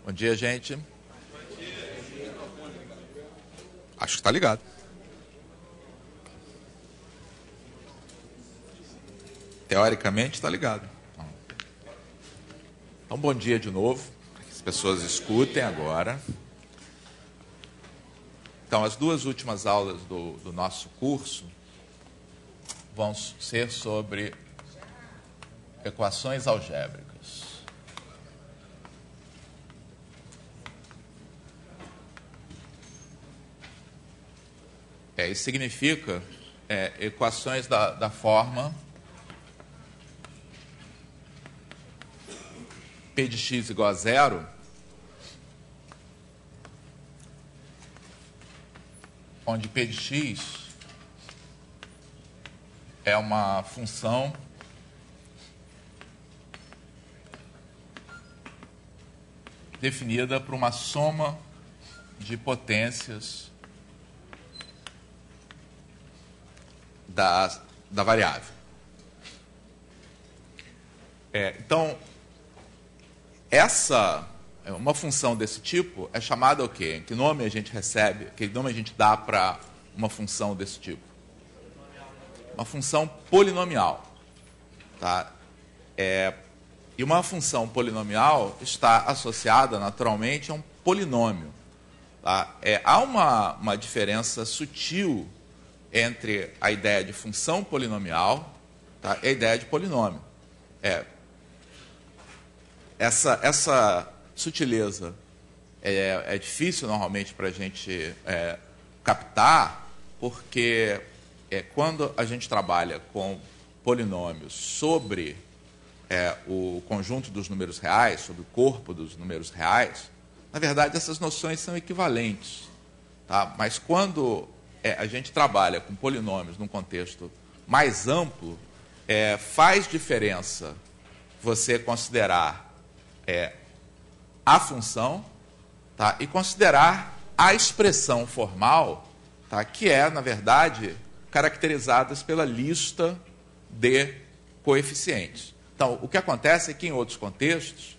Bom dia, gente. Acho que está ligado. Teoricamente está ligado. Então, bom dia de novo, para que as pessoas escutem agora. Então, as duas últimas aulas do nosso curso vão ser sobre equações algébricas. Isso significa equações da forma P de x igual a zero, onde P de x é uma função definida por uma soma de potências da variável. Então, uma função desse tipo é chamada o quê? Que nome a gente recebe? Que nome a gente dá para uma função desse tipo? Uma função polinomial. Tá? E uma função polinomial está associada naturalmente a um polinômio. Tá? Há uma diferença sutil entre a ideia de função polinomial, tá, e a ideia de polinômio. Essa sutileza é difícil normalmente para a gente captar, porque quando a gente trabalha com polinômios sobre o conjunto dos números reais, sobre o corpo dos números reais, na verdade essas noções são equivalentes. Tá? Mas quando a gente trabalha com polinômios num contexto mais amplo, faz diferença você considerar a função, tá? E considerar a expressão formal, tá? Que na verdade, caracterizada pela lista de coeficientes. Então, o que acontece é que em outros contextos,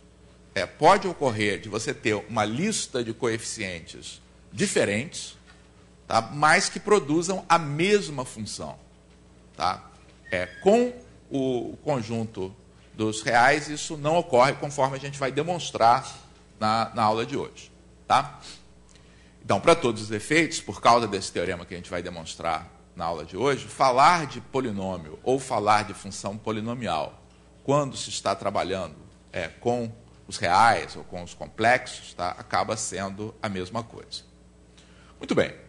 pode ocorrer de você ter uma lista de coeficientes diferentes, tá? Mas que produzam a mesma função. Tá? Com o conjunto dos reais, isso não ocorre, conforme a gente vai demonstrar na aula de hoje. Tá? Então, para todos os efeitos, por causa desse teorema que a gente vai demonstrar na aula de hoje, falar de polinômio ou falar de função polinomial, quando se está trabalhando com os reais ou com os complexos, tá? Acaba sendo a mesma coisa. Muito bem.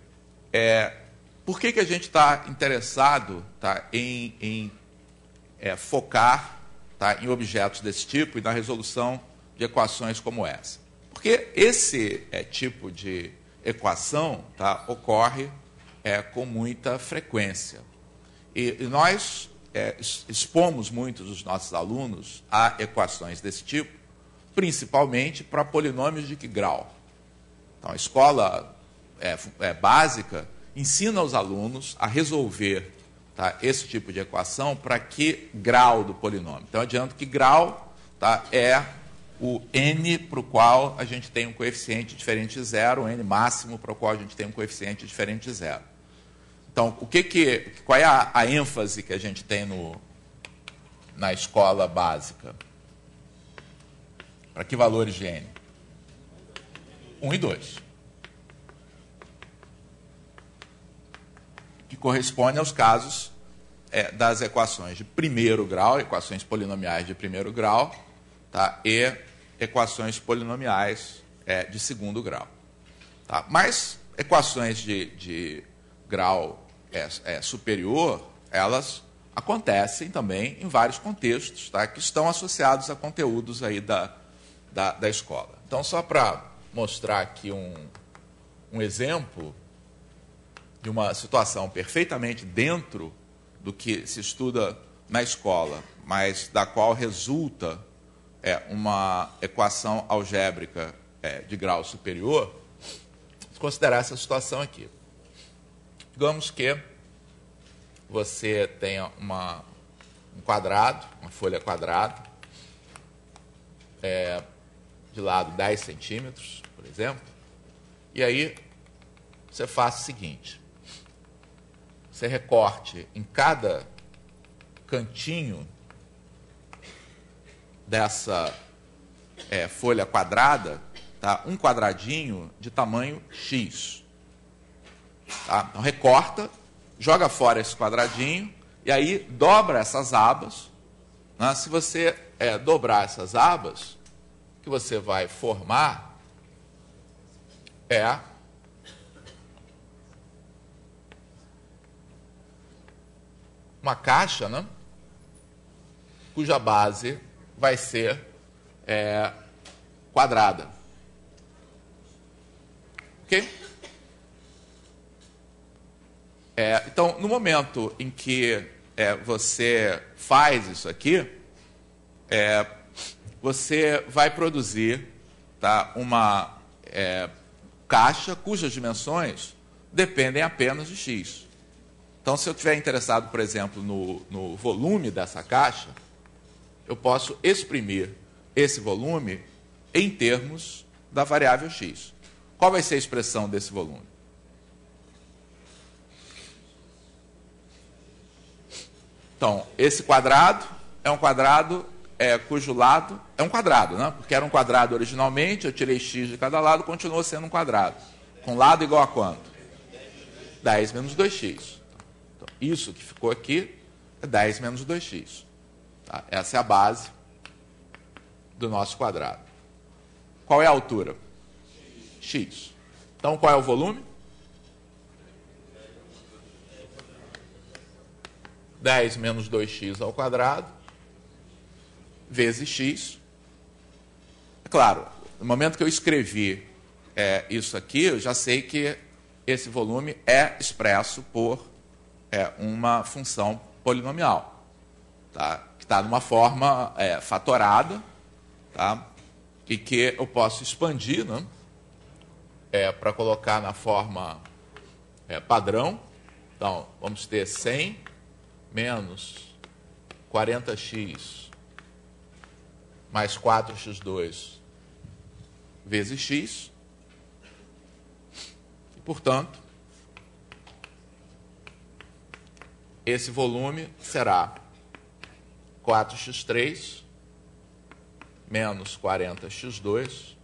Por que a gente está interessado, tá, em focar, tá, em objetos desse tipo e na resolução de equações como essa? Porque esse tipo de equação, tá, ocorre com muita frequência. E nós expomos muitos dos nossos alunos a equações desse tipo, principalmente para polinômios de que grau? Então, a escola básica ensina os alunos a resolver, tá, esse tipo de equação para que grau do polinômio. Então, adianto que grau, tá, é o n para o qual a gente tem um coeficiente diferente de zero, o n máximo para o qual a gente tem um coeficiente diferente de zero. Então, qual é a ênfase que a gente tem na escola básica? Para que valores de n? 1 e 2. Que corresponde aos casos das equações de primeiro grau, equações polinomiais de primeiro grau, tá, e equações polinomiais de segundo grau. Tá? Mas equações de grau superior, elas acontecem também em vários contextos, tá, que estão associados a conteúdos aí da escola. Então, só para mostrar aqui um exemplo de uma situação perfeitamente dentro do que se estuda na escola, mas da qual resulta uma equação algébrica de grau superior, vamos considerar essa situação aqui. Digamos que você tenha um quadrado, uma folha quadrada, de lado 10 centímetros, por exemplo, e aí você faça o seguinte, você recorte em cada cantinho dessa folha quadrada, tá, um quadradinho de tamanho X. Tá? Então, recorta, joga fora esse quadradinho, e aí dobra essas abas. Né? Se você dobrar essas abas, o que você vai formar é uma caixa, né, cuja base vai ser quadrada. Ok? Então, no momento em que você faz isso aqui, você vai produzir, tá, uma caixa cujas dimensões dependem apenas de X. Então, se eu estiver interessado, por exemplo, no volume dessa caixa, eu posso exprimir esse volume em termos da variável X. Qual vai ser a expressão desse volume? Então, esse quadrado é um quadrado cujo lado é um quadrado, né? Porque era um quadrado originalmente, eu tirei x de cada lado, continuou sendo um quadrado. Com lado igual a quanto? 10 menos 2x. Então, isso que ficou aqui é 10 menos 2x. Tá? Essa é a base do nosso quadrado. Qual é a altura? X. Então, qual é o volume? 10 menos 2x ao quadrado, vezes x. É claro, no momento que eu escrevi isso aqui, eu já sei que esse volume é expresso por uma função polinomial, tá? Que está numa forma fatorada, tá? E que eu posso expandir, né? Para colocar na forma padrão. Então, vamos ter 100 menos 40x mais 4x2 vezes x. E, portanto, esse volume será 4x3 menos 40x2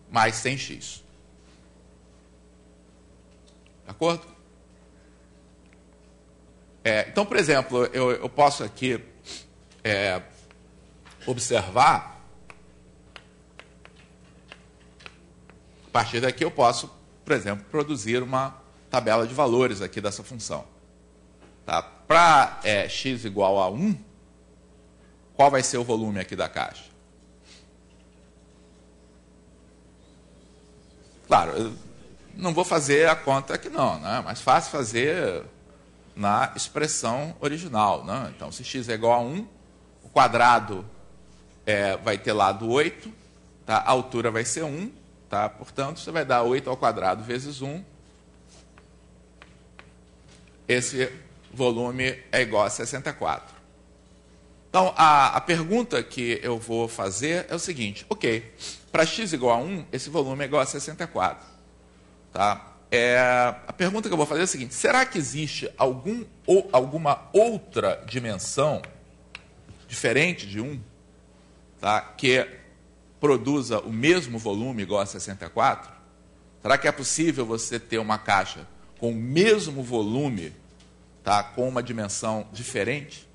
mais 100x. De acordo? Então, por exemplo, eu posso aqui observar, a partir daqui eu posso, por exemplo, produzir uma tabela de valores aqui dessa função. Tá? Para x igual a 1, qual vai ser o volume aqui da caixa? Claro, eu não vou fazer a conta aqui não, né? É mais fácil fazer na expressão original, né? Então, se x é igual a 1, o quadrado vai ter lado 8, tá? A altura vai ser 1, tá? Portanto, você vai dar 8 ao quadrado vezes 1. Esse volume é igual a 64. Então, a pergunta que eu vou fazer é o seguinte, ok, para x igual a 1, esse volume é igual a 64. Tá? A pergunta que eu vou fazer é a seguinte, será que existe alguma outra dimensão diferente de 1, tá, que produza o mesmo volume igual a 64? Será que é possível você ter uma caixa com o mesmo volume, tá, com uma dimensão diferente?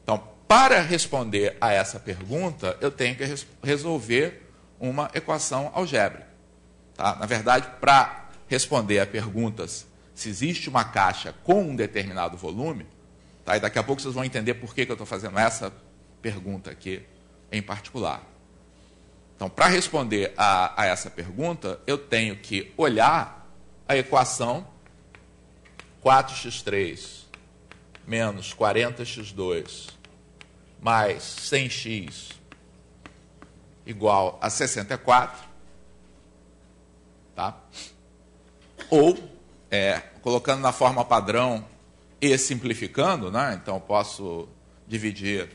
Então, para responder a essa pergunta, eu tenho que resolver uma equação algébrica. Tá? Na verdade, para responder a perguntas se existe uma caixa com um determinado volume, tá? E daqui a pouco vocês vão entender por que eu estou fazendo essa pergunta aqui em particular. Então, para responder a essa pergunta, eu tenho que olhar a equação 4x3 menos 40x2 mais 100x igual a 64, tá? Ou, colocando na forma padrão e simplificando, né? Então, eu posso dividir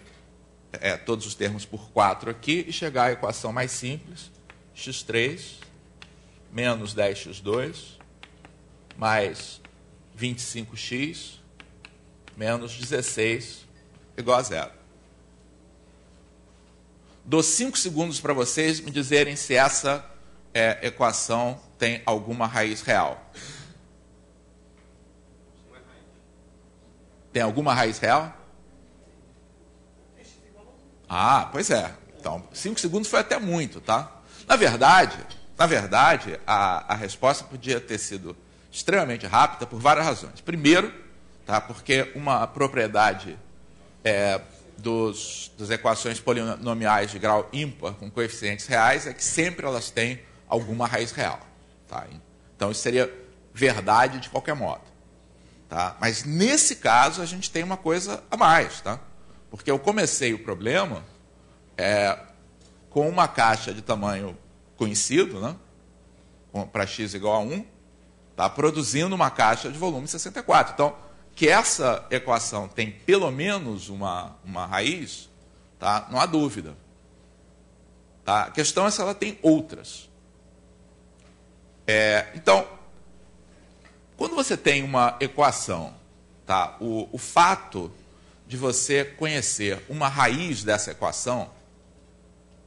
todos os termos por 4 aqui e chegar à equação mais simples, x3 menos 10x2 mais 25x menos 16 igual a 0. Dou 5 segundos para vocês me dizerem se essa equação tem alguma raiz real. Tem alguma raiz real? Ah, pois é. Então, 5 segundos foi até muito, tá? Na verdade, a resposta podia ter sido extremamente rápida por várias razões. Primeiro, tá, porque uma propriedade das equações polinomiais de grau ímpar com coeficientes reais é que sempre elas têm alguma raiz real. Tá? Então, isso seria verdade de qualquer modo. Tá? Mas, nesse caso, a gente tem uma coisa a mais. Tá? Porque eu comecei o problema com uma caixa de tamanho conhecido, né? Para x igual a 1, tá? Produzindo uma caixa de volume 64. Então, que essa equação tem pelo menos uma raiz, tá? Não há dúvida. Tá? A questão é se ela tem outras. Então, quando você tem uma equação, tá? O fato de você conhecer uma raiz dessa equação,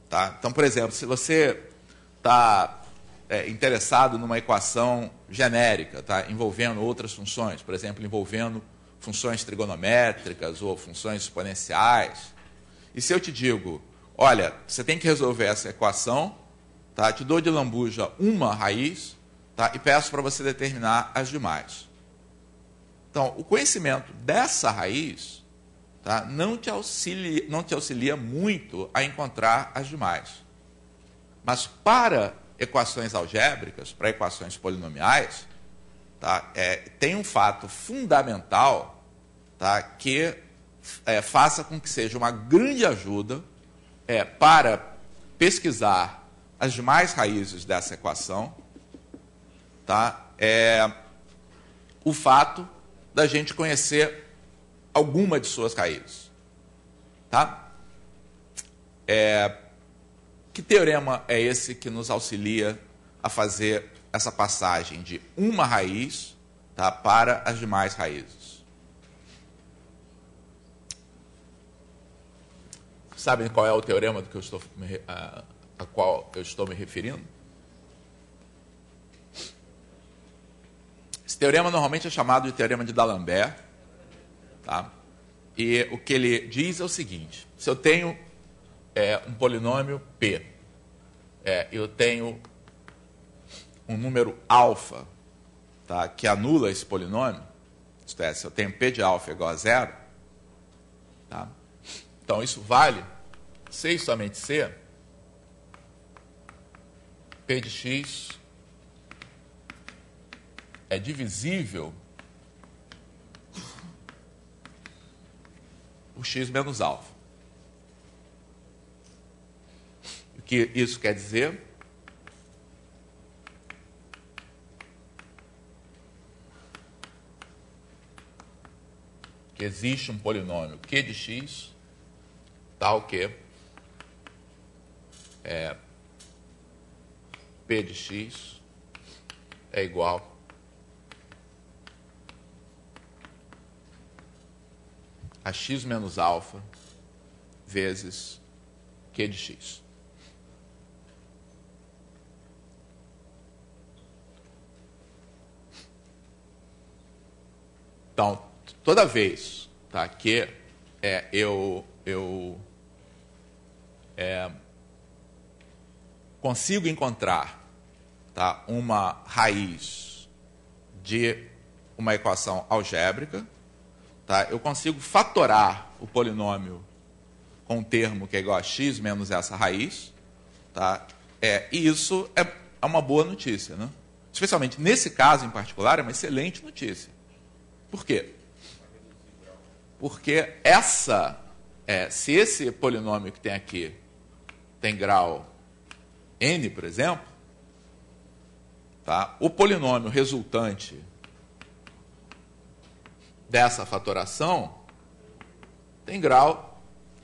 tá? Então, por exemplo, se você está interessado numa equação genérica, tá? Envolvendo outras funções, por exemplo, envolvendo funções trigonométricas ou funções exponenciais, e se eu te digo, olha, você tem que resolver essa equação, tá? Te dou de lambuja uma raiz, tá? E peço para você determinar as demais. Então, o conhecimento dessa raiz, tá? não te auxilia muito a encontrar as demais. Mas para equações algébricas, para equações polinomiais, tá? Tem um fato fundamental, tá? Que faça com que seja uma grande ajuda para pesquisar as demais raízes dessa equação, tá? O fato da gente conhecer alguma de suas raízes. Tá? Que teorema é esse que nos auxilia a fazer essa passagem de uma raiz, tá, para as demais raízes? Sabem qual é o teorema do que a qual eu estou me referindo? Esse teorema normalmente é chamado de teorema de D'Alembert. Tá? E o que ele diz é o seguinte: se eu tenho um polinômio P, eu tenho um número alfa, tá, que anula esse polinômio, isto é, se eu tenho P de alfa igual a 0, tá? Então isso vale, se e somente se, P de x é divisível por x menos alfa. O que isso quer dizer? Que existe um polinômio q de x tal que P de x é igual a x menos alfa vezes q de x. Então, toda vez, tá, que eu consigo encontrar, tá, uma raiz de uma equação algébrica, tá, eu consigo fatorar o polinômio com um termo que é igual a x menos essa raiz, tá, e isso é uma boa notícia, né? Especialmente nesse caso em particular, é uma excelente notícia. Por quê? Porque se esse polinômio que tem aqui tem grau n, por exemplo, tá, o polinômio resultante dessa fatoração tem grau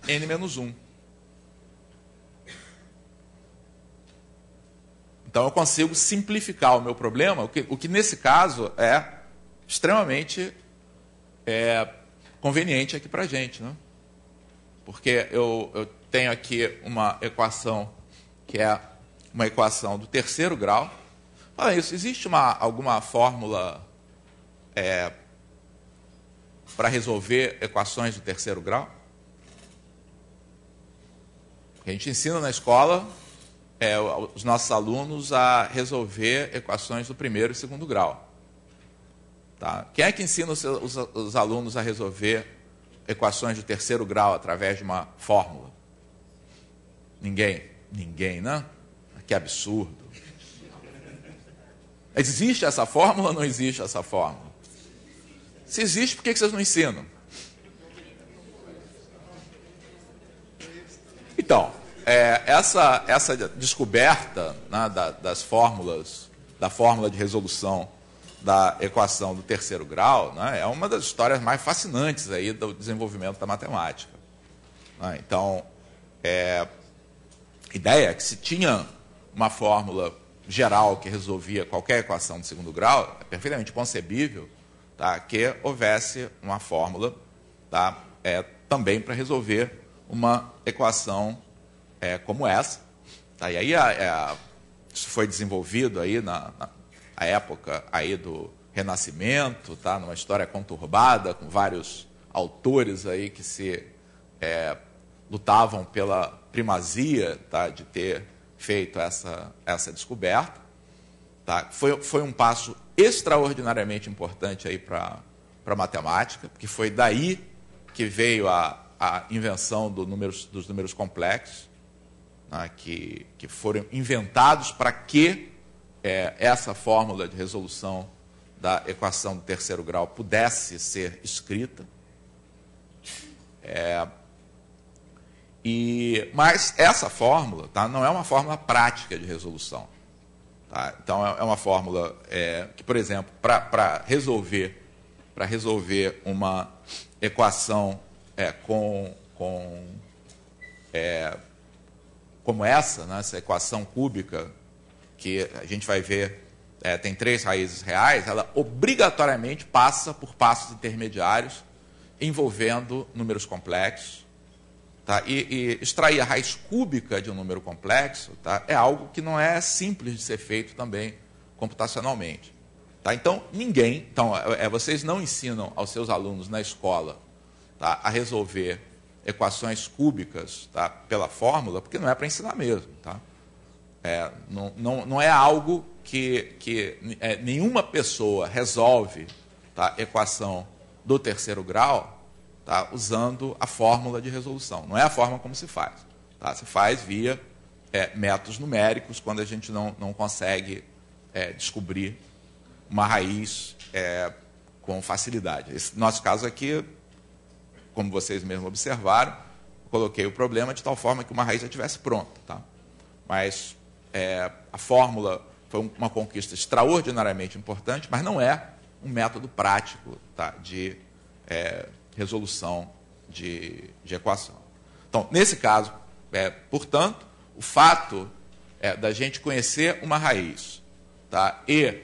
n-1. Então, eu consigo simplificar o meu problema, o que nesse caso é extremamente conveniente aqui para a gente, né? Porque eu tenho aqui uma equação que é uma equação do terceiro grau. Olha isso, existe alguma fórmula para resolver equações do terceiro grau? A gente ensina na escola os nossos alunos a resolver equações do primeiro e segundo grau. Tá? Quem é que ensina os alunos a resolver equações do terceiro grau através de uma fórmula? Ninguém. Ninguém, né? Que absurdo. Existe essa fórmula ou não existe essa fórmula? Se existe, por que vocês não ensinam? Então, essa descoberta, né, das fórmulas, da fórmula de resolução da equação do terceiro grau, né, é uma das histórias mais fascinantes aí do desenvolvimento da matemática. Né? Então, a ideia é que se tinha uma fórmula geral que resolvia qualquer equação de segundo grau, é perfeitamente concebível, tá, que houvesse uma fórmula, tá, também para resolver uma equação como essa. Tá? E aí isso foi desenvolvido aí na época aí do Renascimento, tá? Numa história conturbada, com vários autores aí que se lutavam pela primazia, tá, de ter feito essa descoberta. Tá? Foi um passo extraordinariamente importante aí para a matemática, porque foi daí que veio a invenção dos números complexos, né, que foram inventados para que essa fórmula de resolução da equação do terceiro grau pudesse ser escrita. Mas essa fórmula, tá, não é uma fórmula prática de resolução. Tá? Então, é uma fórmula que, por exemplo, para resolver uma equação como essa, né, essa equação cúbica, que a gente vai ver tem 3 raízes reais, ela obrigatoriamente passa por passos intermediários envolvendo números complexos. Tá? E extrair a raiz cúbica de um número complexo, tá, é algo que não é simples de ser feito também computacionalmente. Tá? Então, vocês não ensinam aos seus alunos na escola, tá, a resolver equações cúbicas, tá, pela fórmula, porque não é para ensinar mesmo. Tá? Não é algo que nenhuma pessoa resolve, tá, equação do terceiro grau, tá, usando a fórmula de resolução. Não é a forma como se faz. Tá? Se faz via métodos numéricos, quando a gente não consegue descobrir uma raiz com facilidade. Esse nosso caso aqui, como vocês mesmos observaram, eu coloquei o problema de tal forma que uma raiz já estivesse pronta. Tá? Mas a fórmula foi uma conquista extraordinariamente importante, mas não é um método prático, tá, de resolução de equação. Então, nesse caso, portanto, o fato da gente conhecer uma raiz, tá, e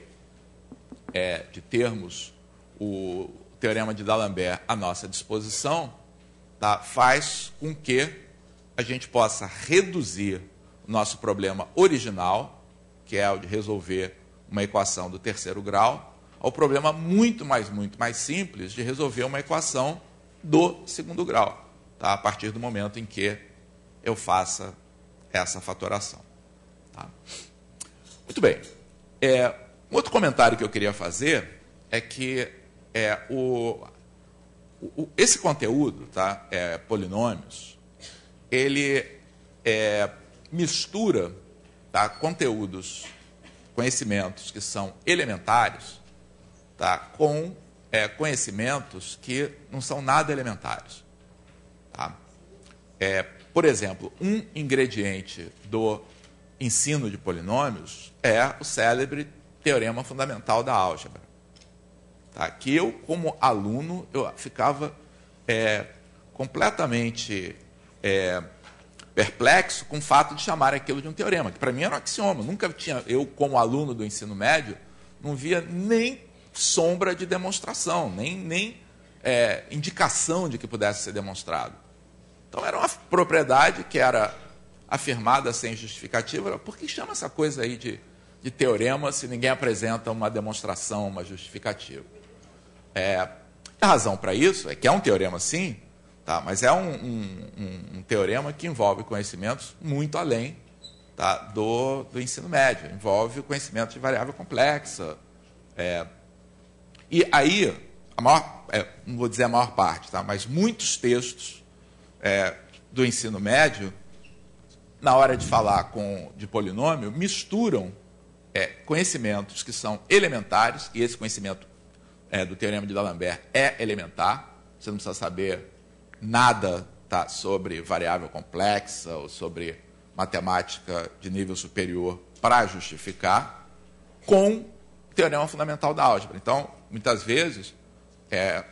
de termos o teorema de D'Alembert à nossa disposição, tá, faz com que a gente possa reduzir o nosso problema original, que é o de resolver uma equação do terceiro grau, ao problema muito mais simples de resolver uma equação do segundo grau, tá? A partir do momento em que eu faça essa fatoração. Tá? Muito bem. Um outro comentário que eu queria fazer é que esse conteúdo, tá, polinômios, ele mistura, tá, conhecimentos que são elementares, tá, com conhecimentos que não são nada elementares. Tá? Por exemplo, um ingrediente do ensino de polinômios é o célebre teorema fundamental da álgebra. Tá? Que eu, como aluno, eu ficava completamente perplexo com o fato de chamar aquilo de um teorema, que para mim era um axioma. Nunca tinha, eu como aluno do ensino médio, não via nem sombra de demonstração, nem indicação de que pudesse ser demonstrado. Então era uma propriedade que era afirmada sem justificativa. Por que chama essa coisa aí de teorema se ninguém apresenta uma demonstração, uma justificativa? A razão para isso é que é um teorema sim, tá? Mas é um teorema que envolve conhecimentos muito além, tá, do ensino médio. Envolve o conhecimento de variável complexa. E aí, não vou dizer a maior parte, tá? Mas muitos textos do ensino médio, na hora de falar de polinômio, misturam conhecimentos que são elementares, e esse conhecimento do teorema de D'Alembert é elementar. Você não precisa saber nada, tá, sobre variável complexa ou sobre matemática de nível superior para justificar, com o teorema fundamental da álgebra. Então, muitas vezes,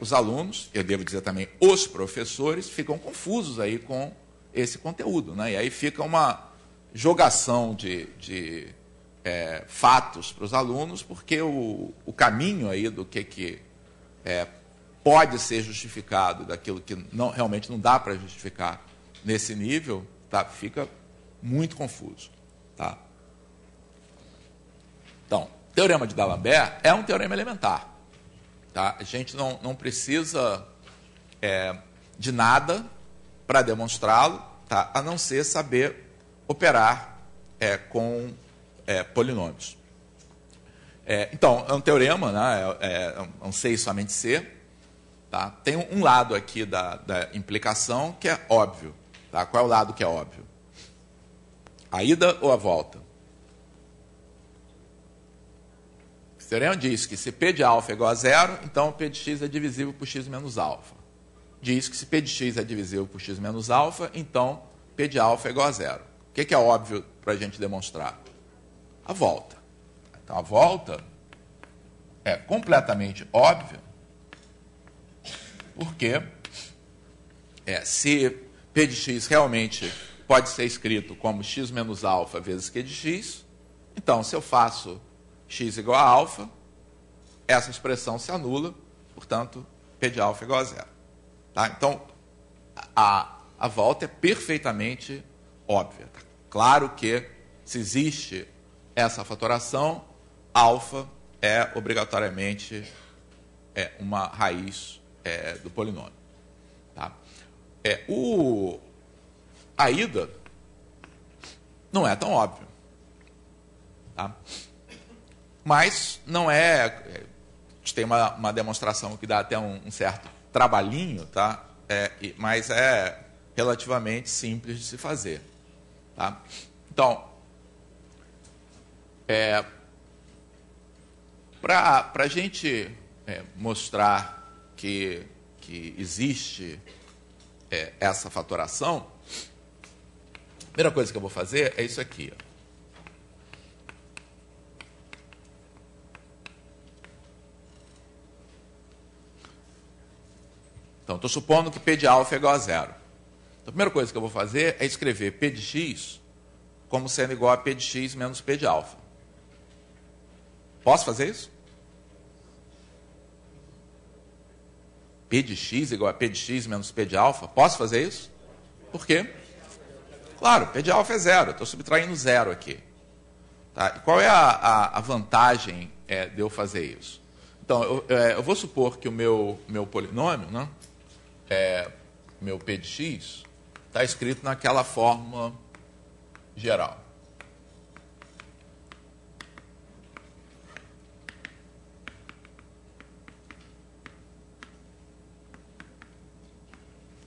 os alunos, eu devo dizer também os professores, ficam confusos aí com esse conteúdo, né? E aí fica uma jogação de fatos para os alunos, porque o caminho aí do que pode ser justificado, daquilo que realmente não dá para justificar nesse nível, tá, fica muito confuso. Tá? Então, o teorema de D'Alembert é um teorema elementar. Tá? A gente não precisa de nada para demonstrá-lo, tá? A não ser saber operar com polinômios. Então, é um teorema, né? É um C e somente C. Tá? Tem um lado aqui da implicação que é óbvio. Tá? Qual é o lado que é óbvio? A ida ou a volta? O teorema diz que se P de alfa é igual a zero, então P de x é divisível por x menos alfa. Diz que se P de x é divisível por x menos alfa, então P de alfa é igual a zero. O que é óbvio para a gente demonstrar? A volta. Então, a volta é completamente óbvia, porque se P de x realmente pode ser escrito como x menos alfa vezes Q de x, então, se eu faço x igual a alfa, essa expressão se anula, portanto, P de alfa é igual a zero. Tá? Então, a volta é perfeitamente óbvia. Tá? Claro que, se existe essa fatoração, alfa é obrigatoriamente uma raiz do polinômio. Tá? A ida não é tão óbvio. Tá? Mas não é... A gente tem uma demonstração que dá até um certo trabalhinho, tá? Mas é relativamente simples de se fazer. Tá? Então, para a gente mostrar que existe essa fatoração, a primeira coisa que eu vou fazer é isso aqui. Ó. Então, estou supondo que P de alfa é igual a zero. Então, a primeira coisa que eu vou fazer é escrever P de x como sendo igual a P de x menos P de alfa. Posso fazer isso? P de x igual a P de x menos P de alfa? Posso fazer isso? Por quê? Claro, P de alfa é zero. Estou subtraindo zero aqui. Tá? E qual é a vantagem de eu fazer isso? Então, eu vou supor que o meu polinômio, né, meu P de x, está escrito naquela fórmula geral.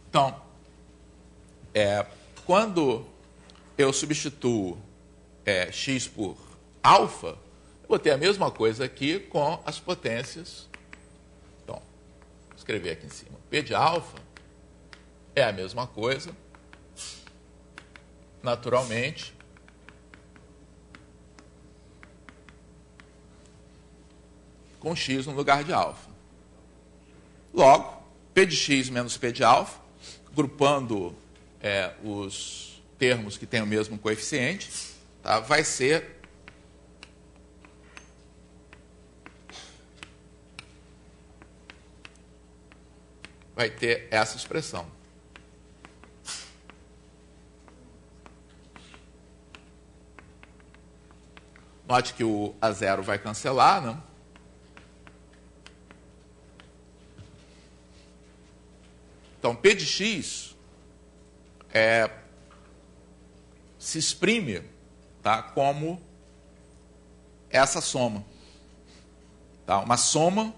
Então, quando eu substituo x por alfa, eu vou ter a mesma coisa aqui com as potências. Então, vou escrever aqui em cima. P de alfa é a mesma coisa, naturalmente, com x no lugar de alfa. Logo, P de x menos P de alfa, agrupando os termos que têm o mesmo coeficiente, tá? Vai ter essa expressão. Note que o A0 vai cancelar, né? Então, P de x se exprime, tá, como essa soma. Tá? Uma soma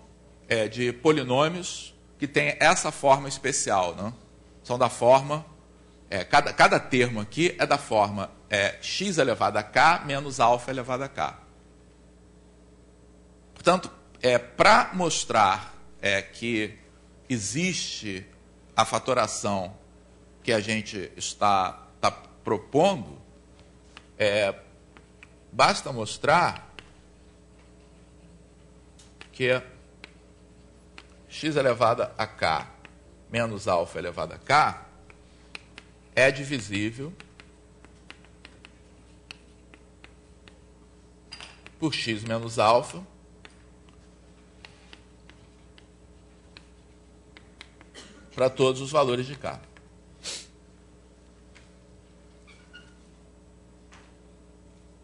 de polinômios que tem essa forma especial. Né? São da forma... cada termo aqui é da forma x elevado a k menos alfa elevado a k. Portanto, para mostrar que existe a fatoração que a gente está propondo, basta mostrar que x elevado a k menos alfa elevado a k é divisível por x menos alfa para todos os valores de k.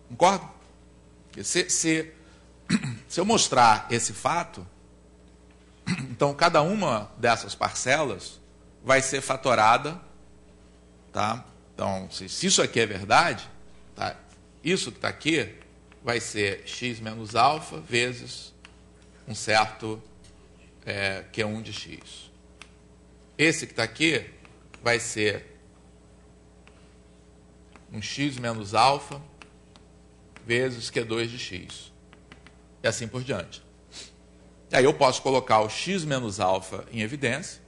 Concordo? Se eu mostrar esse fato, então cada uma dessas parcelas vai ser fatorada, tá? Então, se isso aqui é verdade, tá? Isso que está aqui vai ser x menos alfa vezes um certo Q1 de x. Esse que está aqui vai ser um x menos alfa vezes Q2 de x. E assim por diante. E aí eu posso colocar o x menos alfa em evidência,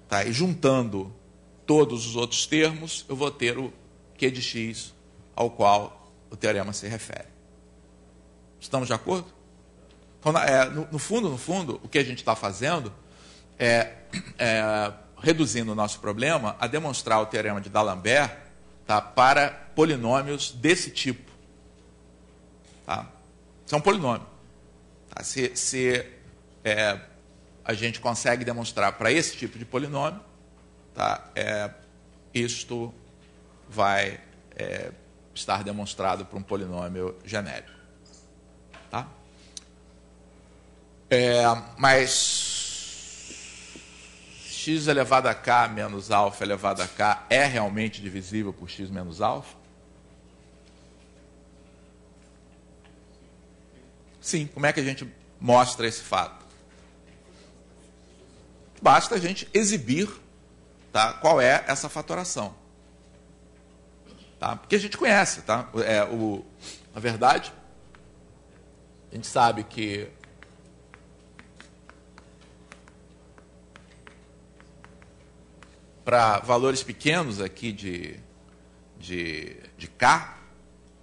tá? E juntando todos os outros termos, eu vou ter o Q de x ao qual o teorema se refere. Estamos de acordo? Então, no fundo, o que a gente está fazendo reduzindo o nosso problema a demonstrar o teorema de D'Alembert, tá, para polinômios desse tipo. Tá? Isso é um polinômio. Tá? Se a gente consegue demonstrar para esse tipo de polinômio, tá, isto vai estar demonstrado para um polinômio genérico. Tá? Mas x elevado a k menos alfa elevado a k é realmente divisível por x menos alfa? Sim. Como é que a gente mostra esse fato? Basta a gente exibir, tá, qual é essa fatoração. Tá? Porque a gente conhece. Tá? Na verdade, a gente sabe que para valores pequenos aqui de K,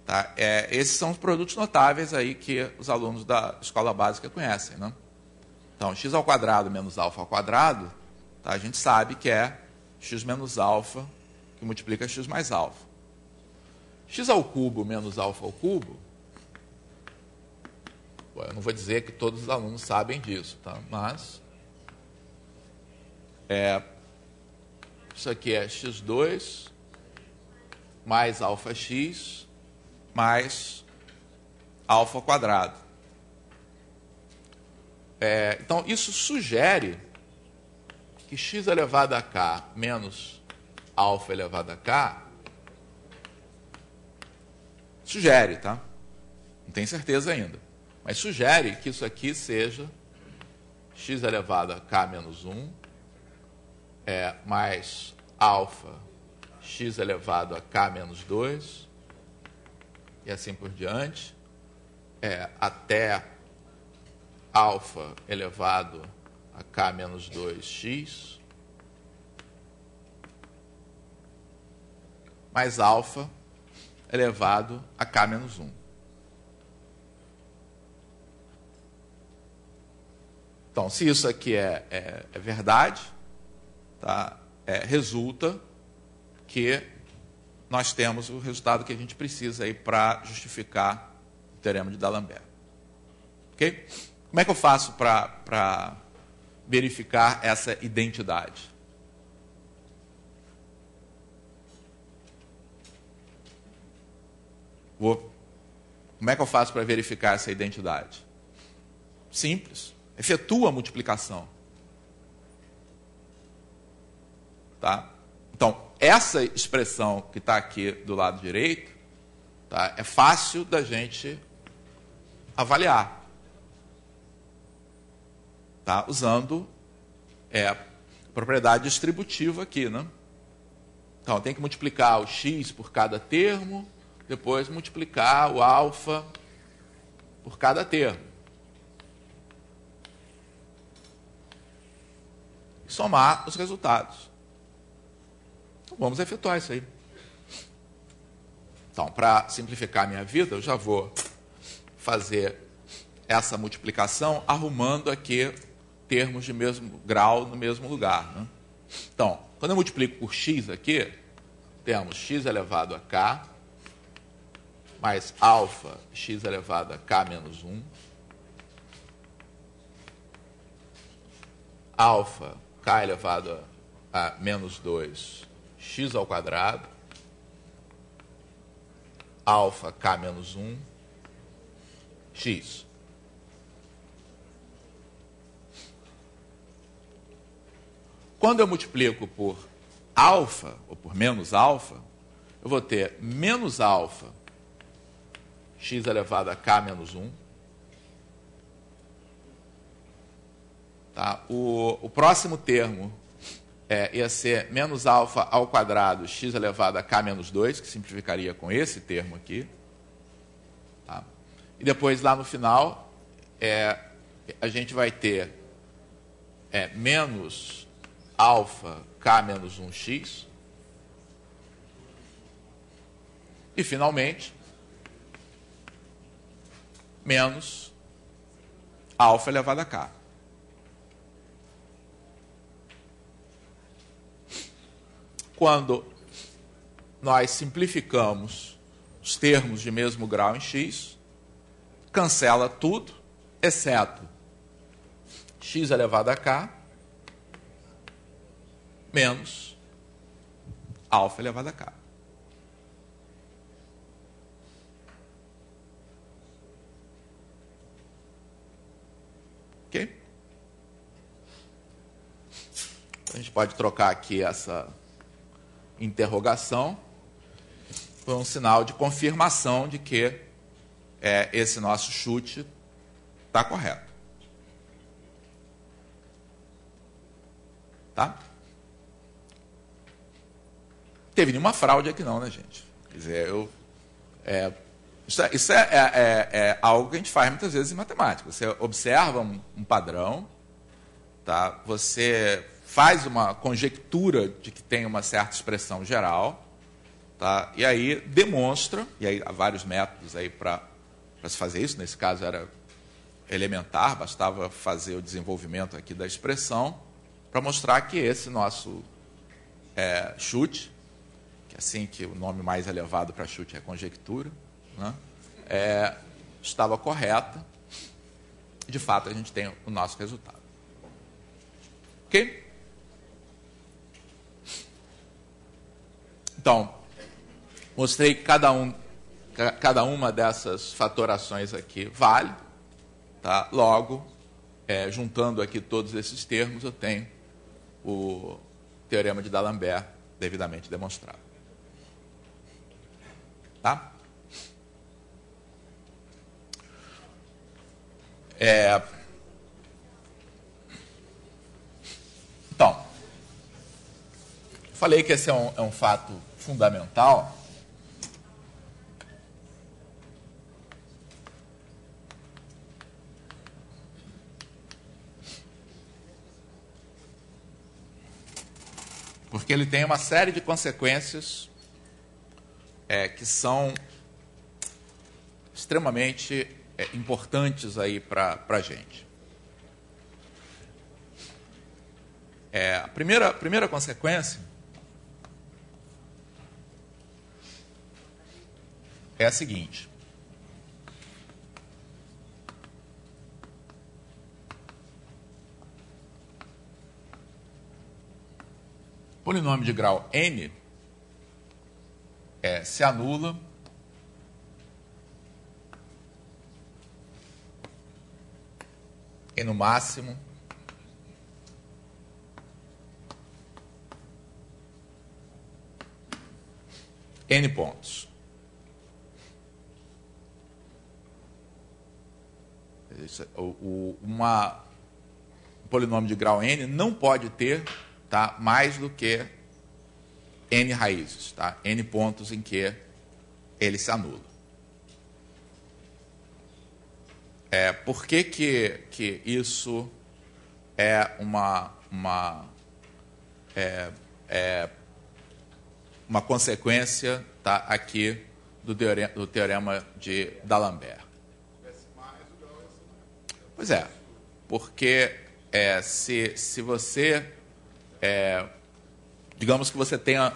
tá? Esses são os produtos notáveis aí que os alunos da escola básica conhecem. Né? Então, x ao quadrado menos alfa ao quadrado, tá? A gente sabe que é x menos alfa que multiplica x mais alfa. X ao cubo menos alfa ao cubo, eu não vou dizer que todos os alunos sabem disso, tá? Mas isso aqui é x2 mais alfa x mais alfa ao quadrado. Então, isso sugere que x elevado a k menos alfa elevado a k sugere, tá? Não tenho certeza ainda. Mas sugere que isso aqui seja x elevado a k menos 1 mais alfa x elevado a k menos 2 e assim por diante, até alfa elevado a k menos 2x mais alfa elevado a k menos 1. Então, se isso aqui é verdade, tá, resulta, que nós temos o resultado que a gente precisa aí para justificar o teorema de D'Alembert. Ok? Como é que eu faço para verificar essa identidade? Como é que eu faço para verificar essa identidade? Simples. Efetua a multiplicação. Tá? Então, essa expressão que está aqui do lado direito, tá, é fácil da gente avaliar. Tá? Usando a propriedade distributiva aqui. Né? Então, tem que multiplicar o x por cada termo, depois multiplicar o alfa por cada termo. E somar os resultados. Então, vamos efetuar isso aí. Então, para simplificar a minha vida, eu já vou fazer essa multiplicação arrumando aqui termos de mesmo grau no mesmo lugar. Né? Então, quando eu multiplico por x aqui, temos x elevado a k, mais alfa x elevado a k menos 1, alfa k elevado a menos 2, x ao quadrado, alfa k menos 1, x. Quando eu multiplico por alfa, ou por menos alfa, eu vou ter menos alfa x elevado a k menos 1. Tá? O próximo termo ia ser menos alfa ao quadrado x elevado a k menos 2, que simplificaria com esse termo aqui. Tá? E depois, lá no final, a gente vai ter menos alfa k menos 1x. E, finalmente, menos alfa elevado a k. Quando nós simplificamos os termos de mesmo grau em x, cancela tudo, exceto x elevado a k menos alfa elevado a k. Ok? A gente pode trocar aqui essa interrogação por um sinal de confirmação de que esse nosso chute está correto. Tá? Teve nenhuma fraude aqui não, né, gente? Quer dizer, isso é algo que a gente faz muitas vezes em matemática. Você observa um padrão, tá? Você faz uma conjectura de que tem uma certa expressão geral, tá? E aí demonstra, e aí há vários métodos aí para se fazer isso, nesse caso era elementar, bastava fazer o desenvolvimento aqui da expressão para mostrar que esse nosso chute, que é assim que o nome mais elevado para chute é conjectura, né? Estava correta, e de fato a gente tem o nosso resultado. Ok? Então, mostrei que cada uma dessas fatorações aqui vale. Tá? Logo, juntando aqui todos esses termos, eu tenho o teorema de D'Alembert devidamente demonstrado. Tá? Então, falei que esse é um fato fundamental. Porque ele tem uma série de consequências que são extremamente importantes aí para a gente. A primeira consequência é a seguinte. Polinômio de grau n se anula e no máximo n pontos. Um polinômio de grau n não pode ter, tá, mais do que n raízes, tá? N pontos em que ele se anula. Por que isso é uma consequência, tá, aqui do teorema de D'Alembert? Pois é, porque se você, digamos que você tenha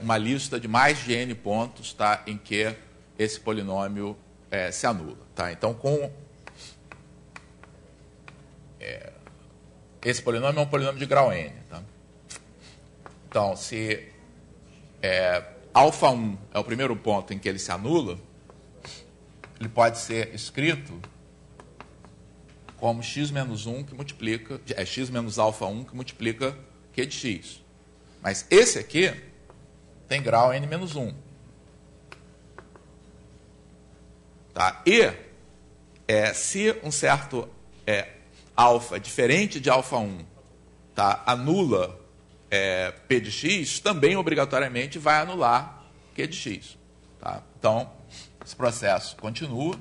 uma lista de mais de n pontos, tá, em que esse polinômio se anula. Tá? Então, esse polinômio é um polinômio de grau n. Tá? Então, se α1 é o primeiro ponto em que ele se anula, ele pode ser escrito como x menos 1 que multiplica, x menos α1 que multiplica q de x. Mas esse aqui tem grau n menos 1. Tá? E se um certo alfa diferente de α1, tá, anula p de x, também obrigatoriamente vai anular q de x. Tá? Então, esse processo continua.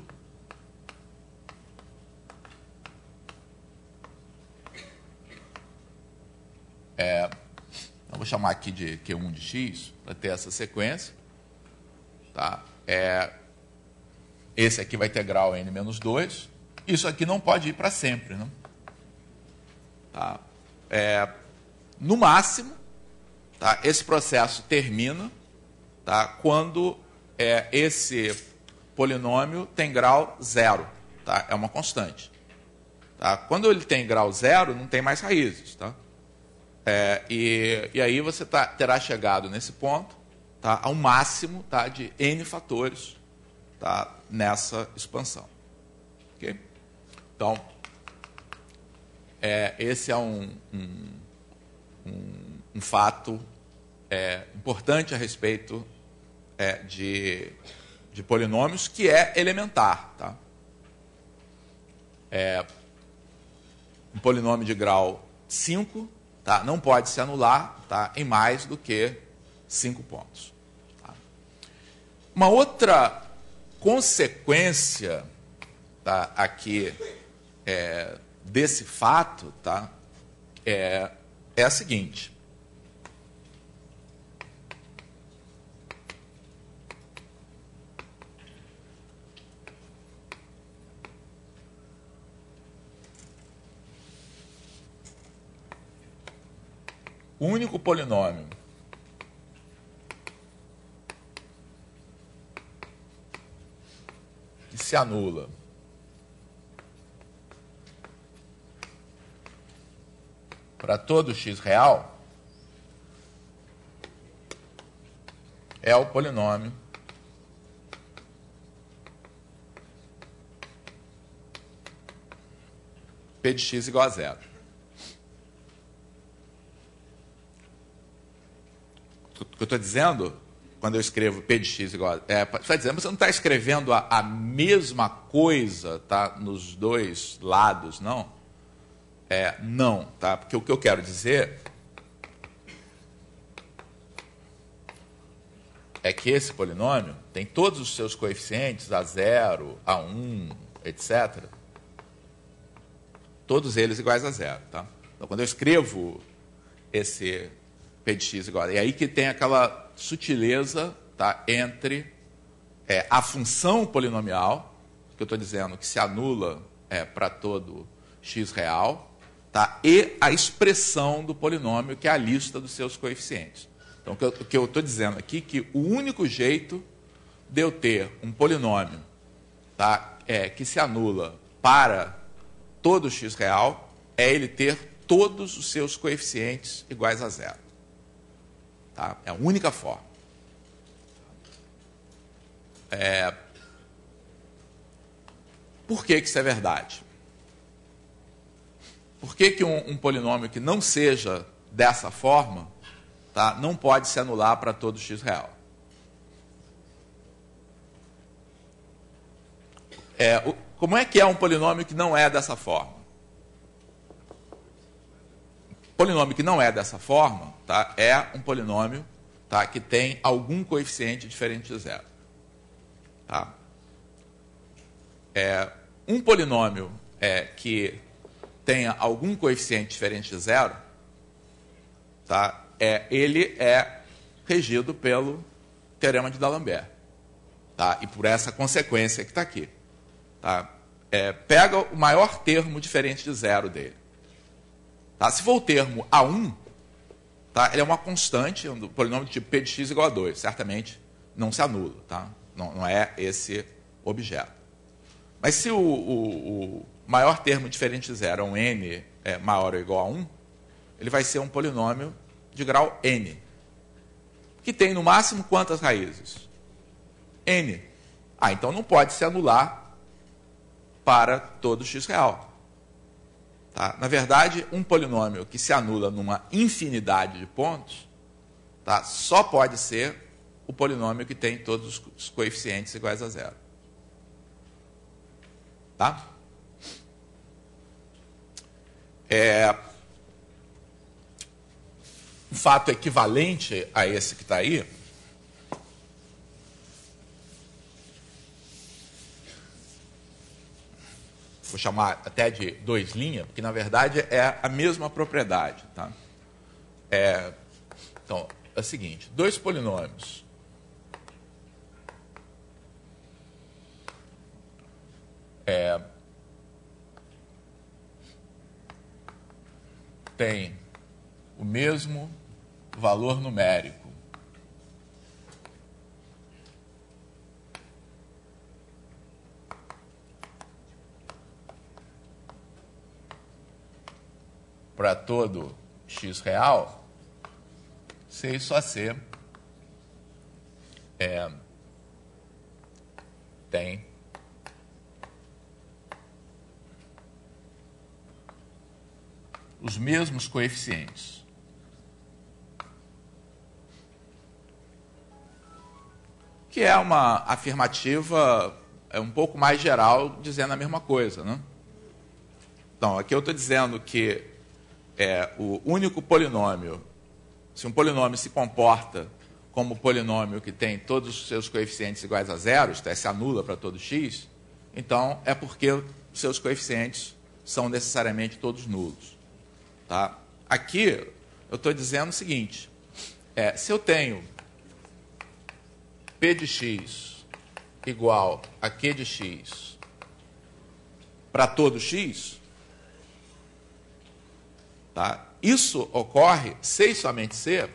Eu vou chamar aqui de Q1 de x, para ter essa sequência. Tá? Esse aqui vai ter grau n menos 2. Isso aqui não pode ir para sempre. Né? Tá? No máximo, tá, esse processo termina, tá, quando esse polinômio tem grau 0. Tá? É uma constante. Tá? Quando ele tem grau 0, não tem mais raízes. Tá? E aí você terá chegado nesse ponto, tá, ao máximo, tá, de n fatores, tá, nessa expansão. Okay? Então, esse é um fato importante a respeito de polinômios, que é elementar. Tá? Um polinômio de grau 5, tá, não pode se anular, tá, em mais do que 5 pontos. Tá? Uma outra consequência, tá, aqui desse fato, tá, é a seguinte. O único polinômio que se anula para todo x real é o polinômio p de x igual a 0. O que eu estou dizendo, quando eu escrevo p de x igual a... Está dizendo, você não está escrevendo a mesma coisa, tá, nos dois lados, não? Não, tá? Porque o que eu quero dizer é que esse polinômio tem todos os seus coeficientes, A0, A1, etc., todos eles iguais a 0. Tá? Então, quando eu escrevo esse p de x igual a... É aí que tem aquela sutileza, tá, entre a função polinomial, que eu estou dizendo que se anula para todo x real, tá, e a expressão do polinômio, que é a lista dos seus coeficientes. Então, o que eu estou dizendo aqui é que o único jeito, de eu ter um polinômio, tá, que se anula para todo x real é ele ter todos os seus coeficientes iguais a zero. Tá? É a única forma. Por que isso é verdade? Por que um polinômio que não seja dessa forma, tá, não pode se anular para todo x real? Como é que é um polinômio que não é dessa forma? Polinômio que não é dessa forma, tá, é um polinômio, tá, que tem algum coeficiente diferente de zero. Tá? Um polinômio que tenha algum coeficiente diferente de zero, tá, ele é regido pelo teorema de D'Alembert. Tá? E por essa consequência que está aqui. Tá? Pega o maior termo diferente de zero dele. Tá? Se for o termo A1, tá, ele é uma constante, um polinômio de tipo P de x igual a 2. Certamente não se anula. Tá? Não é esse objeto. Mas se o maior termo diferente de zero é um n maior ou igual a 1, ele vai ser um polinômio de grau n, que tem no máximo quantas raízes? N. Então não pode se anular para todo x real. Tá? Na verdade, um polinômio que se anula numa infinidade de pontos, tá, só pode ser o polinômio que tem todos os coeficientes iguais a zero. Tá? Um fato equivalente a esse que está aí vou chamar até de 2 linhas, porque na verdade é a mesma propriedade. Tá? Então, é o seguinte, dois polinômios têm o mesmo valor numérico para todo x real, C isso a C tem os mesmos coeficientes. Que é uma afirmativa um pouco mais geral, dizendo a mesma coisa. Né? Então, aqui eu estou dizendo que o único polinômio, se um polinômio se comporta como polinômio que tem todos os seus coeficientes iguais a zero, isto é, se anula para todo x, então é porque os seus coeficientes são necessariamente todos nulos. Tá? Aqui eu estou dizendo o seguinte, se eu tenho P de x igual a Q de x para todo x, tá? Isso ocorre se e somente se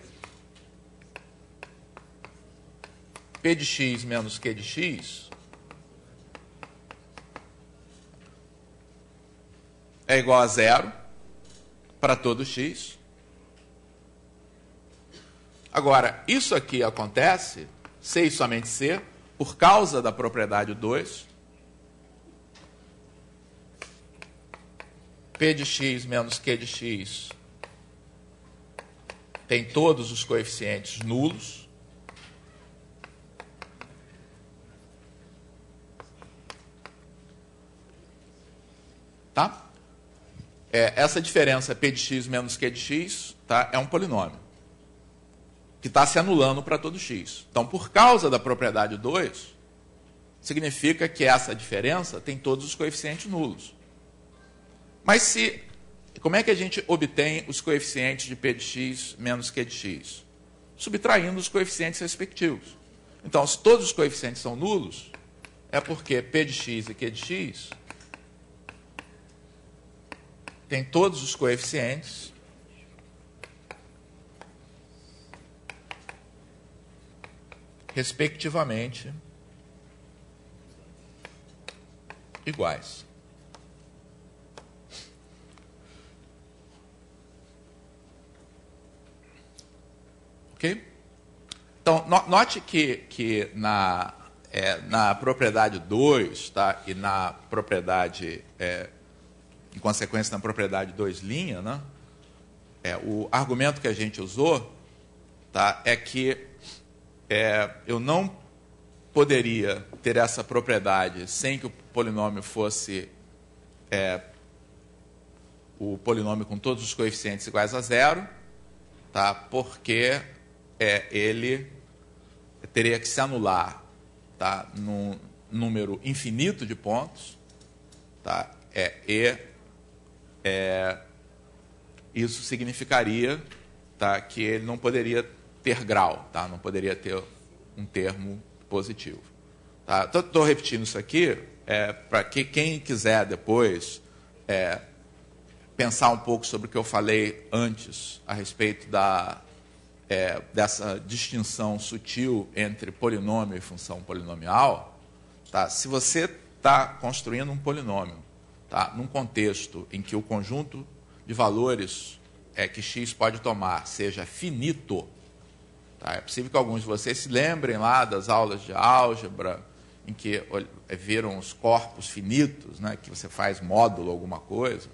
P de x menos Q de x é igual a zero para todo x. Agora, isso aqui acontece se e somente se por causa da propriedade 2. P de x menos Q de x tem todos os coeficientes nulos. Tá? Essa diferença P de x menos Q de x, tá, é um polinômio que está se anulando para todo x. Então, por causa da propriedade 2, significa que essa diferença tem todos os coeficientes nulos. Mas como é que a gente obtém os coeficientes de P de x menos Q de x? Subtraindo os coeficientes respectivos. Então, se todos os coeficientes são nulos, é porque P de x e Q de x tem todos os coeficientes respectivamente iguais. Ok? Então, note que na propriedade 2, tá? E na propriedade, em consequência, na propriedade 2', né? O argumento que a gente usou, tá? É que eu não poderia ter essa propriedade sem que o polinômio fosse o polinômio com todos os coeficientes iguais a zero, tá? Porque ele teria que se anular, tá? Num número infinito de pontos, tá? Isso significaria, tá, que ele não poderia ter grau, tá? Não poderia ter um termo positivo. Tá? Estou repetindo isso aqui para que quem quiser depois pensar um pouco sobre o que eu falei antes a respeito dessa distinção sutil entre polinômio e função polinomial. Tá? Se você está construindo um polinômio, tá, num contexto em que o conjunto de valores que x pode tomar seja finito, tá? É possível que alguns de vocês se lembrem lá das aulas de álgebra, em que viram os corpos finitos, né, que você faz módulo alguma coisa.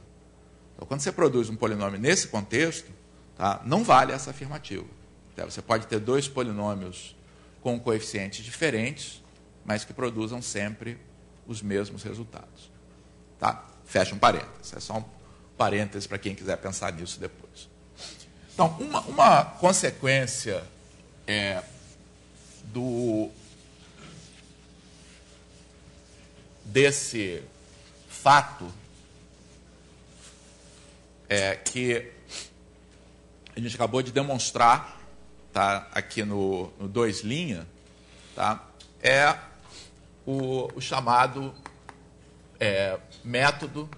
Então, quando você produz um polinômio nesse contexto, tá, não vale essa afirmativa. Tá? Você pode ter dois polinômios com coeficientes diferentes, mas que produzam sempre os mesmos resultados. Tá? Fecha um parênteses. É só um parênteses para quem quiser pensar nisso depois. Então, uma consequência desse fato que a gente acabou de demonstrar, tá, aqui no 2', tá, é o chamado método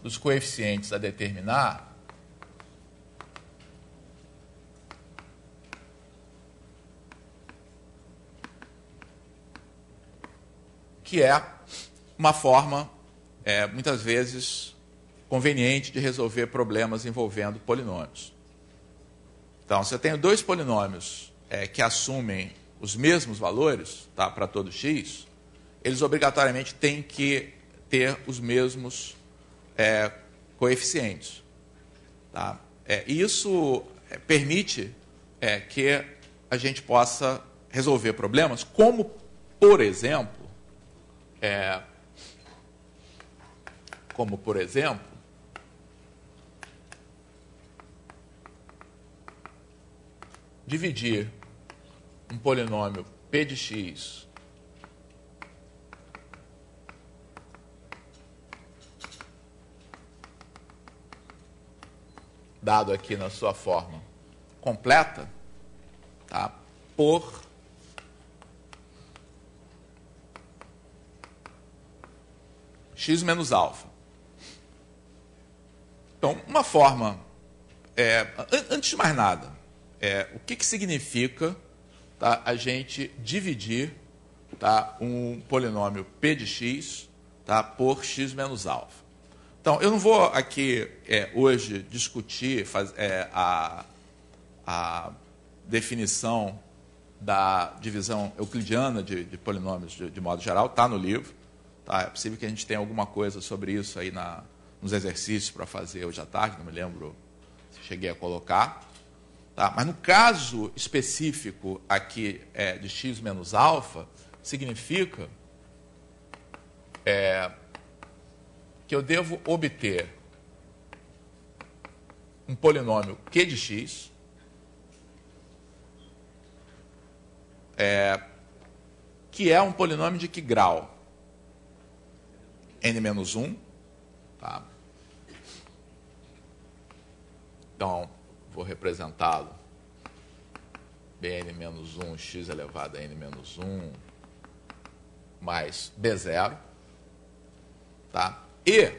dos coeficientes a determinar, que é uma forma, muitas vezes, conveniente de resolver problemas envolvendo polinômios. Então, se eu tenho dois polinômios que assumem os mesmos valores, tá, para todo x, eles obrigatoriamente têm que ter os mesmos coeficientes. Tá? E isso permite que a gente possa resolver problemas, como, por exemplo, dividir um polinômio p de x dado aqui na sua forma completa, tá, por x menos alfa. Então, uma forma, antes de mais nada, o que significa, tá, a gente dividir, tá, um polinômio p de x, tá, por x menos alfa? Então, eu não vou aqui hoje discutir a definição da divisão euclidiana de polinômios de modo geral, está no livro. Tá? É possível que a gente tenha alguma coisa sobre isso aí nos exercícios para fazer hoje à tarde, não me lembro se cheguei a colocar. Tá? Mas no caso específico aqui de x menos alfa, significa que eu devo obter um polinômio q de x que é um polinômio de que grau? n-1. Tá? Então, vou representá-lo bn-1 x elevado a n-1 mais b0. Tá? E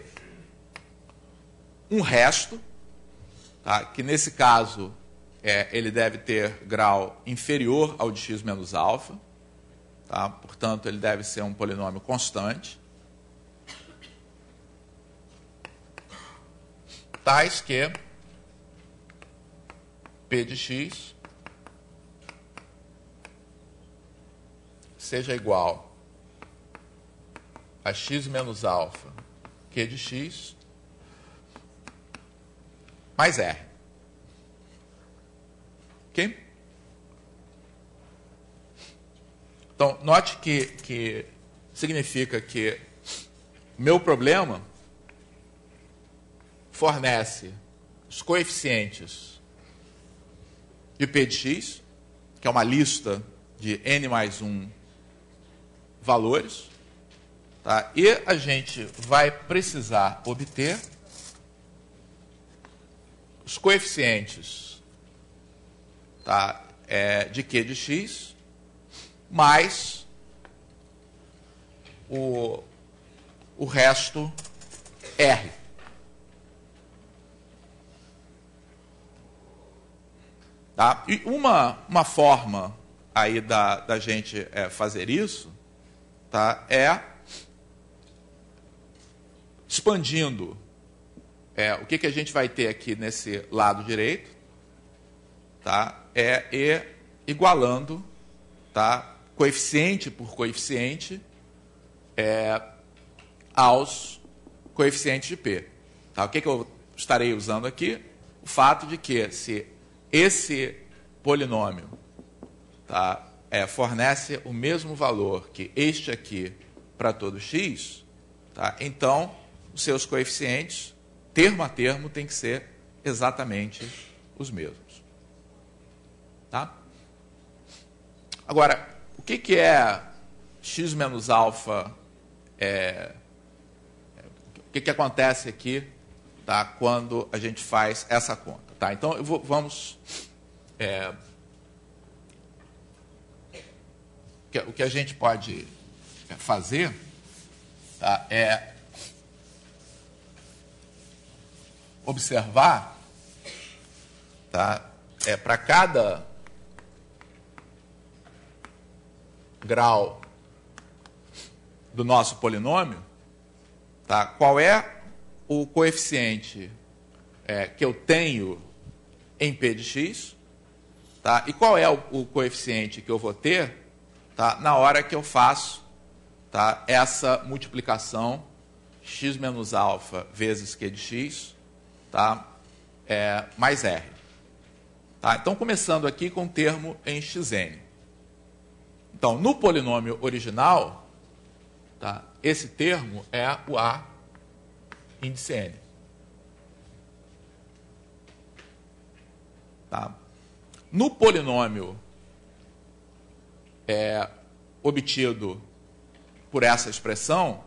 um resto, tá, que nesse caso ele deve ter grau inferior ao de x menos alfa, tá? Portanto, ele deve ser um polinômio constante. tais que P de x seja igual a x menos alfa Q de x mais R. Ok? Então, note que significa que meu problema fornece os coeficientes de P de x, que é uma lista de n mais 1 valores, tá? E a gente vai precisar obter os coeficientes, tá? De Q de x mais o resto R. Tá? E uma forma aí da gente fazer isso, tá? É expandindo o que a gente vai ter aqui nesse lado direito, tá? E igualando, tá? Coeficiente por coeficiente aos coeficientes de P. Tá? O que eu estarei usando aqui? O fato de que se esse polinômio, tá, fornece o mesmo valor que este aqui para todo x, tá, então os seus coeficientes, termo a termo, tem que ser exatamente os mesmos. Tá? Agora, o que é x menos alfa? O que acontece aqui, tá, quando a gente faz essa conta? Tá? Então, vamos... o que a gente pode fazer, tá, é observar, tá, para cada grau do nosso polinômio, tá, qual é o coeficiente que eu tenho em P de x, tá, e qual é o coeficiente que eu vou ter, tá, na hora que eu faço, tá, essa multiplicação x menos alfa vezes Q de x, tá, mais R. Tá? Então, começando aqui com o termo em xn. Então, no polinômio original, tá, esse termo é o A índice n. Tá? No polinômio obtido por essa expressão,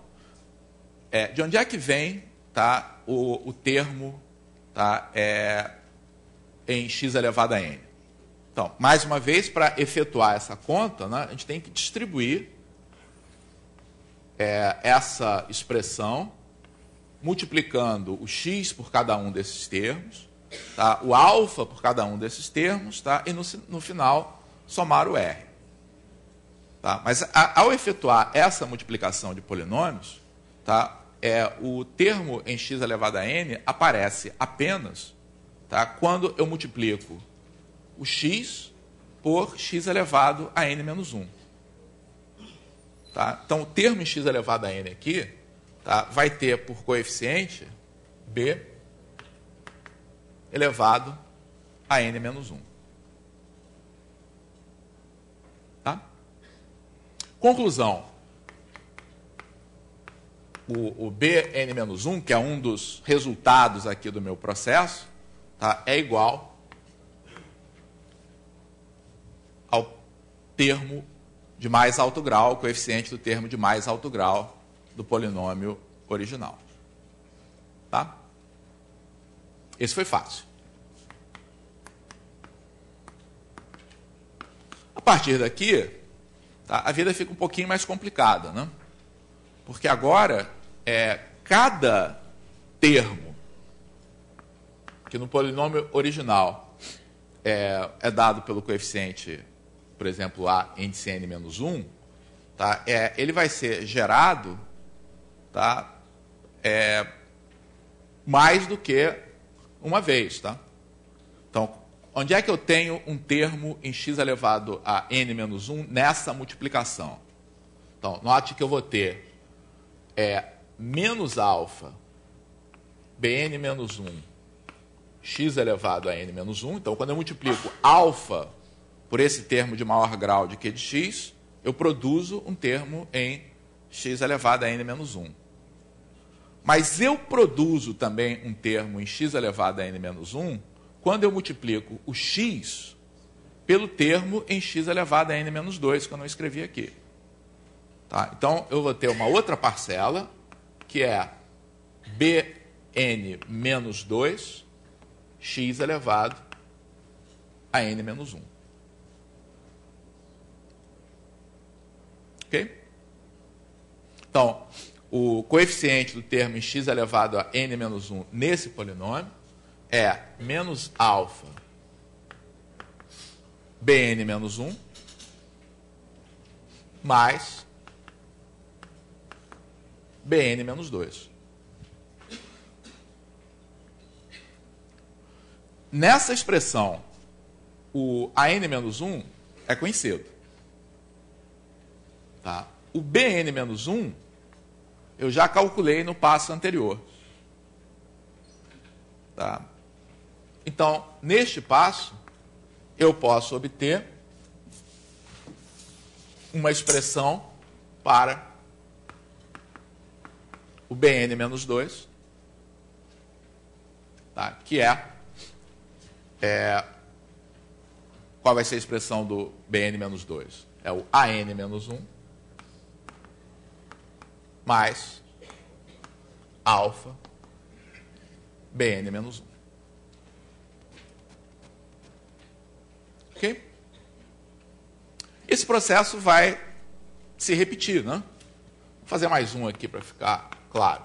de onde é que vem, tá, o termo, tá, em x elevado a n? Então, mais uma vez, para efetuar essa conta, né, a gente tem que distribuir essa expressão multiplicando o x por cada um desses termos, tá, o alfa por cada um desses termos, tá, e no final somar o r. Tá? Mas ao efetuar essa multiplicação de polinômios, tá, o termo em x elevado a n aparece apenas, tá, quando eu multiplico o x por x elevado a n menos 1. Tá? Então, o termo em x elevado a n aqui, tá, vai ter por coeficiente b elevado a n menos 1. Tá? Conclusão. O bn menos 1, que é um dos resultados aqui do meu processo, tá, é igual ao termo de mais alto grau, o coeficiente do termo de mais alto grau do polinômio original. Tá? Esse foi fácil. A partir daqui, tá, a vida fica um pouquinho mais complicada, né? Porque agora, cada termo que no polinômio original é dado pelo coeficiente, por exemplo, A índice n menos 1, tá, ele vai ser gerado, tá, mais do que uma vez, tá? Então, onde é que eu tenho um termo em x elevado a n menos 1 nessa multiplicação? Então, note que eu vou ter menos alfa bn menos 1 x elevado a n menos 1. Então, quando eu multiplico alfa por esse termo de maior grau de q de x, eu produzo um termo em x elevado a n menos 1. Mas eu produzo também um termo em x elevado a n menos 1 quando eu multiplico o x pelo termo em x elevado a n menos 2, que eu não escrevi aqui. Tá? Então, eu vou ter uma outra parcela, que é bn menos 2 x elevado a n menos 1. Ok? Então, o coeficiente do termo em x elevado a n menos 1 nesse polinômio é menos alfa bn menos 1 mais bn menos 2. Nessa expressão, o an menos 1 é conhecido. Tá? O bn menos 1 eu já calculei no passo anterior. Tá? Então, neste passo, eu posso obter uma expressão para o bn menos 2, tá? Que qual vai ser a expressão do bn menos 2? É o an menos 1 mais alfa bn menos 1. Ok? Esse processo vai se repetir, né? Vou fazer mais um aqui para ficar claro.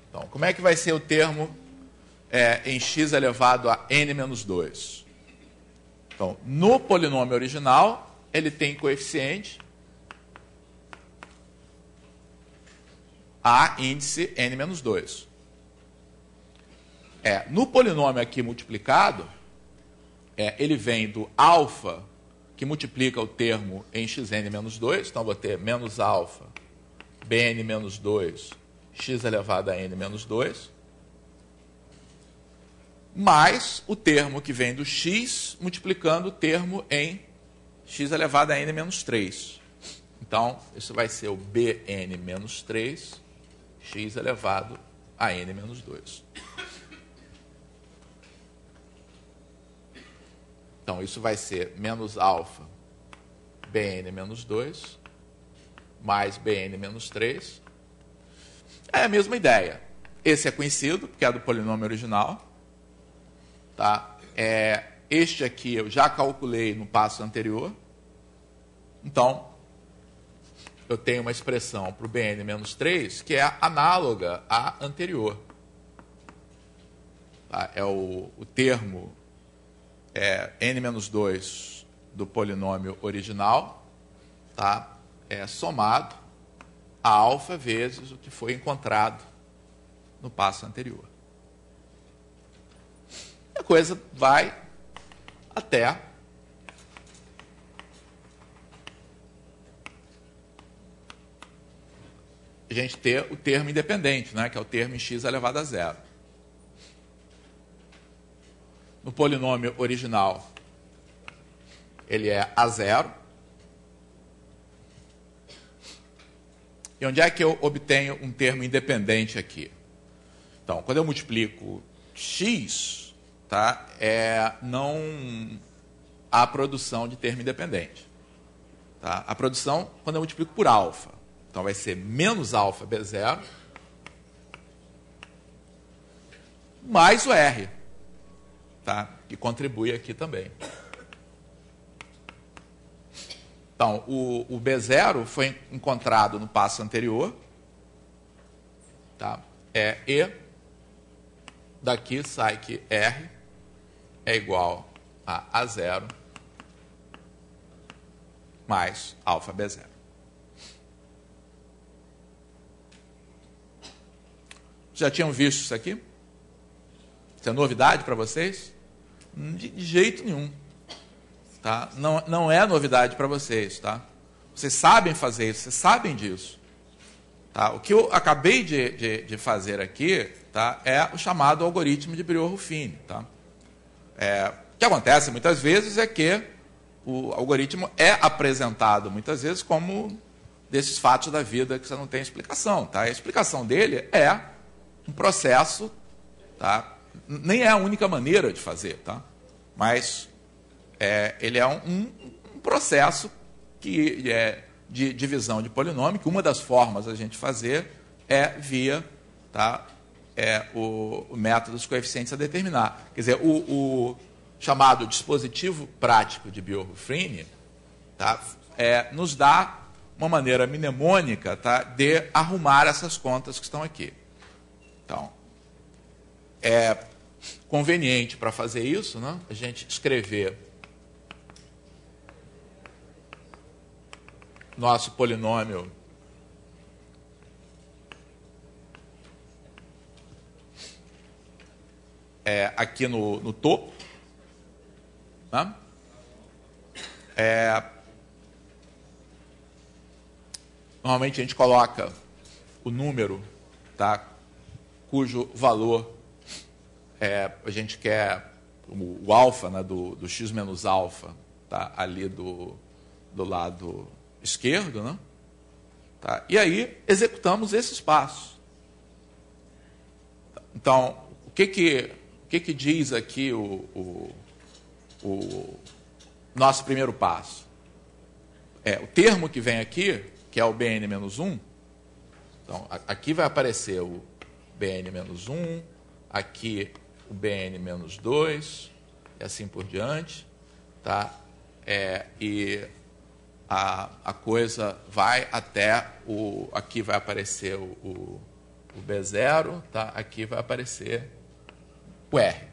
Então, como é que vai ser o termo em x elevado a n menos 2? Então, no polinômio original, ele tem coeficiente a índice n menos 2. No polinômio aqui multiplicado, ele vem do alfa, que multiplica o termo em xn menos 2, então vou ter menos alfa bn menos 2 x elevado a n menos 2, mais o termo que vem do x multiplicando o termo em x elevado a n menos 3. Então, isso vai ser o bn menos 3 x elevado a n menos 2. Então, isso vai ser menos alfa bn menos 2 mais bn menos 3. É a mesma ideia. Esse é conhecido, porque é do polinômio original. Tá? Este aqui eu já calculei no passo anterior. Então, eu tenho uma expressão para o bn menos 3 que é análoga à anterior. Tá? É o termo n menos 2 do polinômio original, tá? Somado a alfa vezes o que foi encontrado no passo anterior. A coisa vai até a gente ter o termo independente, né? Que é o termo em x elevado a zero. No polinômio original, ele é a zero. E onde é que eu obtenho um termo independente aqui? Então, quando eu multiplico x, tá, não há produção de termo independente. Tá? A produção, quando eu multiplico por alfa. Então, vai ser menos alfa B0 mais o R. Tá? Que contribui aqui também. Então, o B0 foi encontrado no passo anterior. Tá? E daqui sai que R é igual a A0 mais alfa B0. Já tinham visto isso aqui? Isso é novidade para vocês? De jeito nenhum. Tá? Não é novidade para vocês. Tá? Vocês sabem fazer isso, vocês sabem disso. Tá? O que eu acabei de fazer aqui, tá, é o chamado algoritmo de Briot-Ruffini. Tá? O que acontece muitas vezes é que o algoritmo é apresentado muitas vezes como desses fatos da vida que você não tem explicação. Tá? A explicação dele é um processo, tá? Nem é a única maneira de fazer, tá? Mas ele é um processo que de divisão de polinômio, que uma das formas da gente fazer é via, tá, o método dos coeficientes a determinar. Quer dizer, o chamado dispositivo prático de Briot-Ruffini, tá, nos dá uma maneira mnemônica, tá, de arrumar essas contas que estão aqui. Então, é conveniente para fazer isso, né, a gente escrever nosso polinômio aqui no topo. Né? Normalmente a gente coloca o número, tá, cujo valor a gente quer o alfa, né, do x menos alfa, tá, ali do lado esquerdo, né? Tá? E aí executamos esses passos. Então, o que diz aqui o nosso primeiro passo? O termo que vem aqui, que é o Bn-1, então, aqui vai aparecer o Bn-1, aqui o Bn-2, e assim por diante, tá? E a coisa vai até aqui vai aparecer o B0, tá? Aqui vai aparecer o R.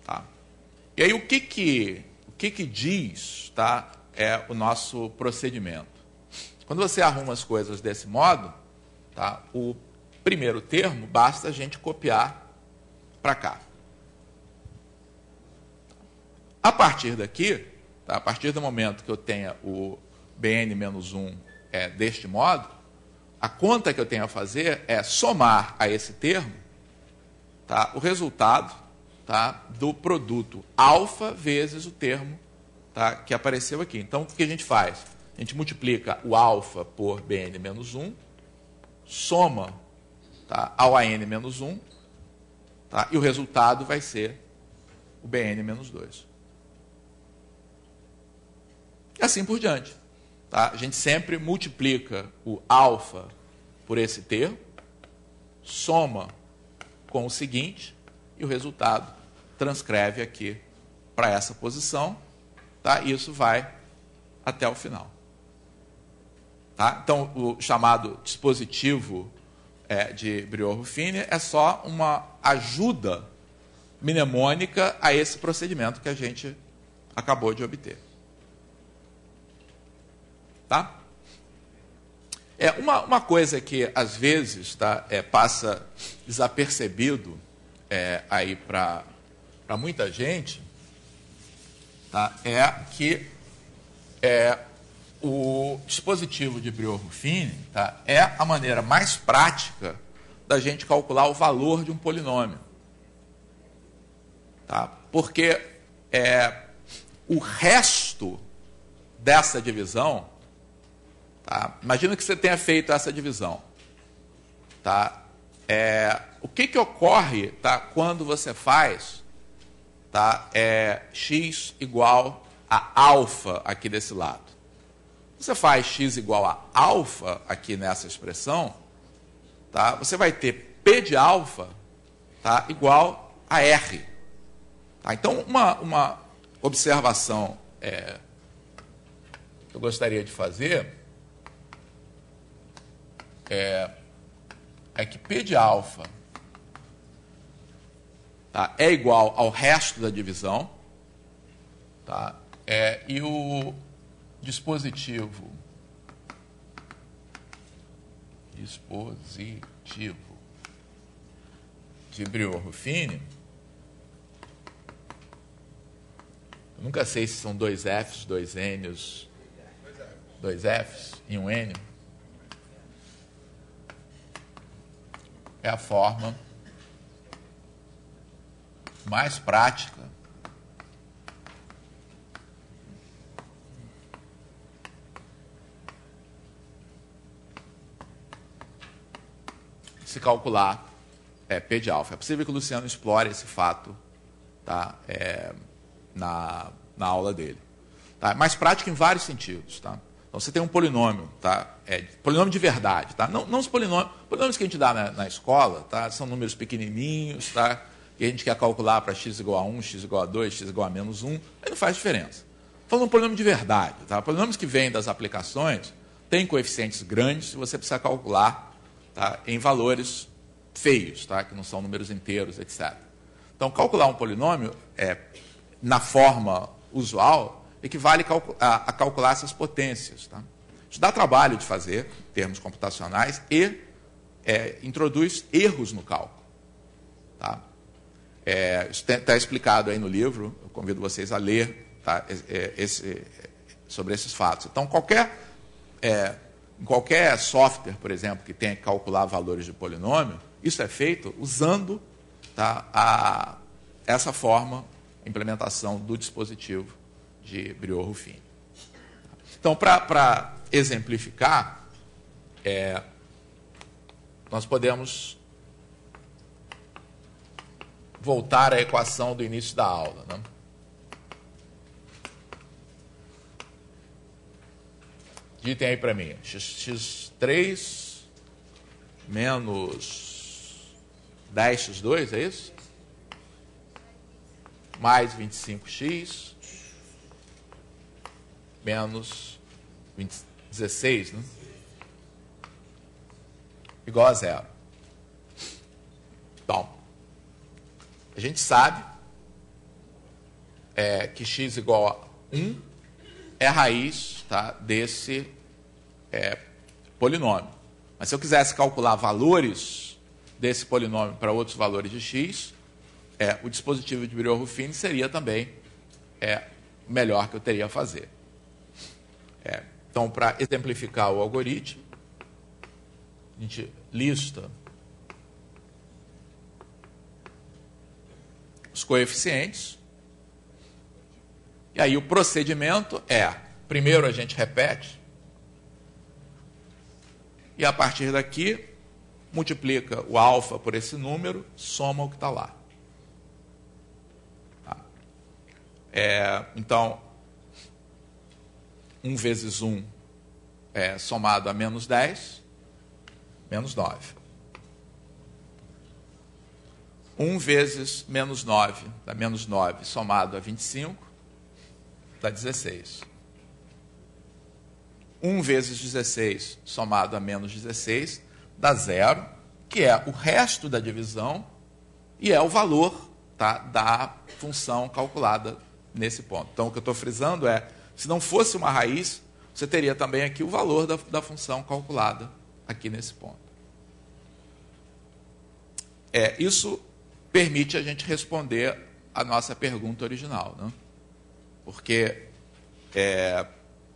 Tá? E aí o que diz, tá, o nosso procedimento? Quando você arruma as coisas desse modo, tá, o primeiro termo basta a gente copiar para cá. A partir daqui, tá, a partir do momento que eu tenha o Bn-1 deste modo, a conta que eu tenho a fazer é somar a esse termo, tá, o resultado, tá, do produto alfa vezes o termo, tá, que apareceu aqui. Então, o que a gente faz? A gente multiplica o alfa por Bn-1, soma, tá, ao AN-1, tá, e o resultado vai ser o Bn-2. E assim por diante. Tá? A gente sempre multiplica o alfa por esse termo, soma com o seguinte, e o resultado transcreve aqui para essa posição, tá? E isso vai até o final. Tá? Então, o chamado dispositivo de Briot-Ruffini é só uma ajuda mnemônica a esse procedimento que a gente acabou de obter. Tá? Uma coisa que às vezes, tá, passa desapercebido aí para muita gente, tá, é que o dispositivo de Briot-Ruffini, tá, é a maneira mais prática da gente calcular o valor de um polinômio. Tá? Porque o resto dessa divisão, tá, imagina que você tenha feito essa divisão. Tá? O que ocorre, tá, quando você faz, tá, x igual a alfa aqui desse lado? Você faz x igual a alfa aqui nessa expressão, tá, você vai ter P de alfa, tá, igual a R. Tá? Então, uma observação que eu gostaria de fazer é que P de alfa, tá, é igual ao resto da divisão, tá, e o dispositivo de Brillouin-Ruffini, eu nunca sei se são 2 Fs, 2 Ns, 2 Fs e um N, é a forma mais prática de se calcular P de alfa. É possível que o Luciano explore esse fato, tá, na aula dele. Tá? Mais prático em vários sentidos. Tá? Então, você tem um polinômio, tá? Polinômio de verdade. Tá? Não os polinômios que a gente dá na escola, tá? São números pequenininhos, tá? Que a gente quer calcular para x igual a 1, x igual a 2, x igual a menos 1, aí não faz diferença. Falando um polinômio de verdade. Tá? Polinômios que vêm das aplicações têm coeficientes grandes e você precisa calcular, tá, em valores feios, tá? Que não são números inteiros, etc. Então, calcular um polinômio na forma usual equivale a calcular essas potências. Tá? Isso dá trabalho de fazer, em termos computacionais, e introduz erros no cálculo. Tá? Isso está explicado aí no livro, eu convido vocês a ler, tá, sobre esses fatos. Então, em qualquer software, por exemplo, que tenha que calcular valores de polinômio, isso é feito usando, tá, essa forma, implementação do dispositivo de Brillouin-Ruffini. Então, para exemplificar, nós podemos voltar à equação do início da aula. Né? Digitem aí para mim. x3 menos 10x2, é isso? Mais 25x menos 16, né? Igual a 0. Então, a gente sabe que x igual a 1 é a raiz, tá, desse polinômio. Mas se eu quisesse calcular valores desse polinômio para outros valores de x, o dispositivo de Brillouin-Ruffini seria também o melhor que eu teria a fazer. Então, para exemplificar o algoritmo, a gente lista os coeficientes, e aí o procedimento primeiro a gente repete, e a partir daqui, multiplica o alfa por esse número, soma o que está lá. Tá? Então, 1 vezes 1 somado a menos 10, menos 9. 1 vezes menos 9, dá menos 9, somado a 25, dá 16. 1 vezes 16, somado a menos 16, dá 0, que é o resto da divisão e é o valor, tá, da função calculada nesse ponto. Então, o que eu estou frisando se não fosse uma raiz, você teria também aqui o valor da função calculada aqui nesse ponto. Isso permite a gente responder a nossa pergunta original, né? Porque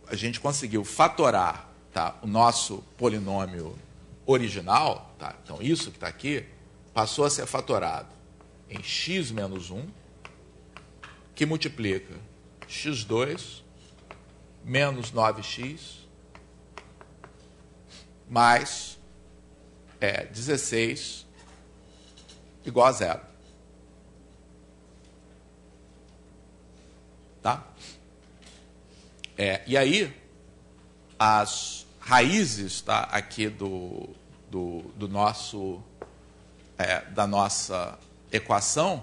a gente conseguiu fatorar, tá, o nosso polinômio original, tá? Então isso que está aqui, passou a ser fatorado em x menos 1, que multiplica x2 menos 9x mais 16 igual a 0. Tá? E aí, as raízes, tá, aqui do nosso, da nossa equação,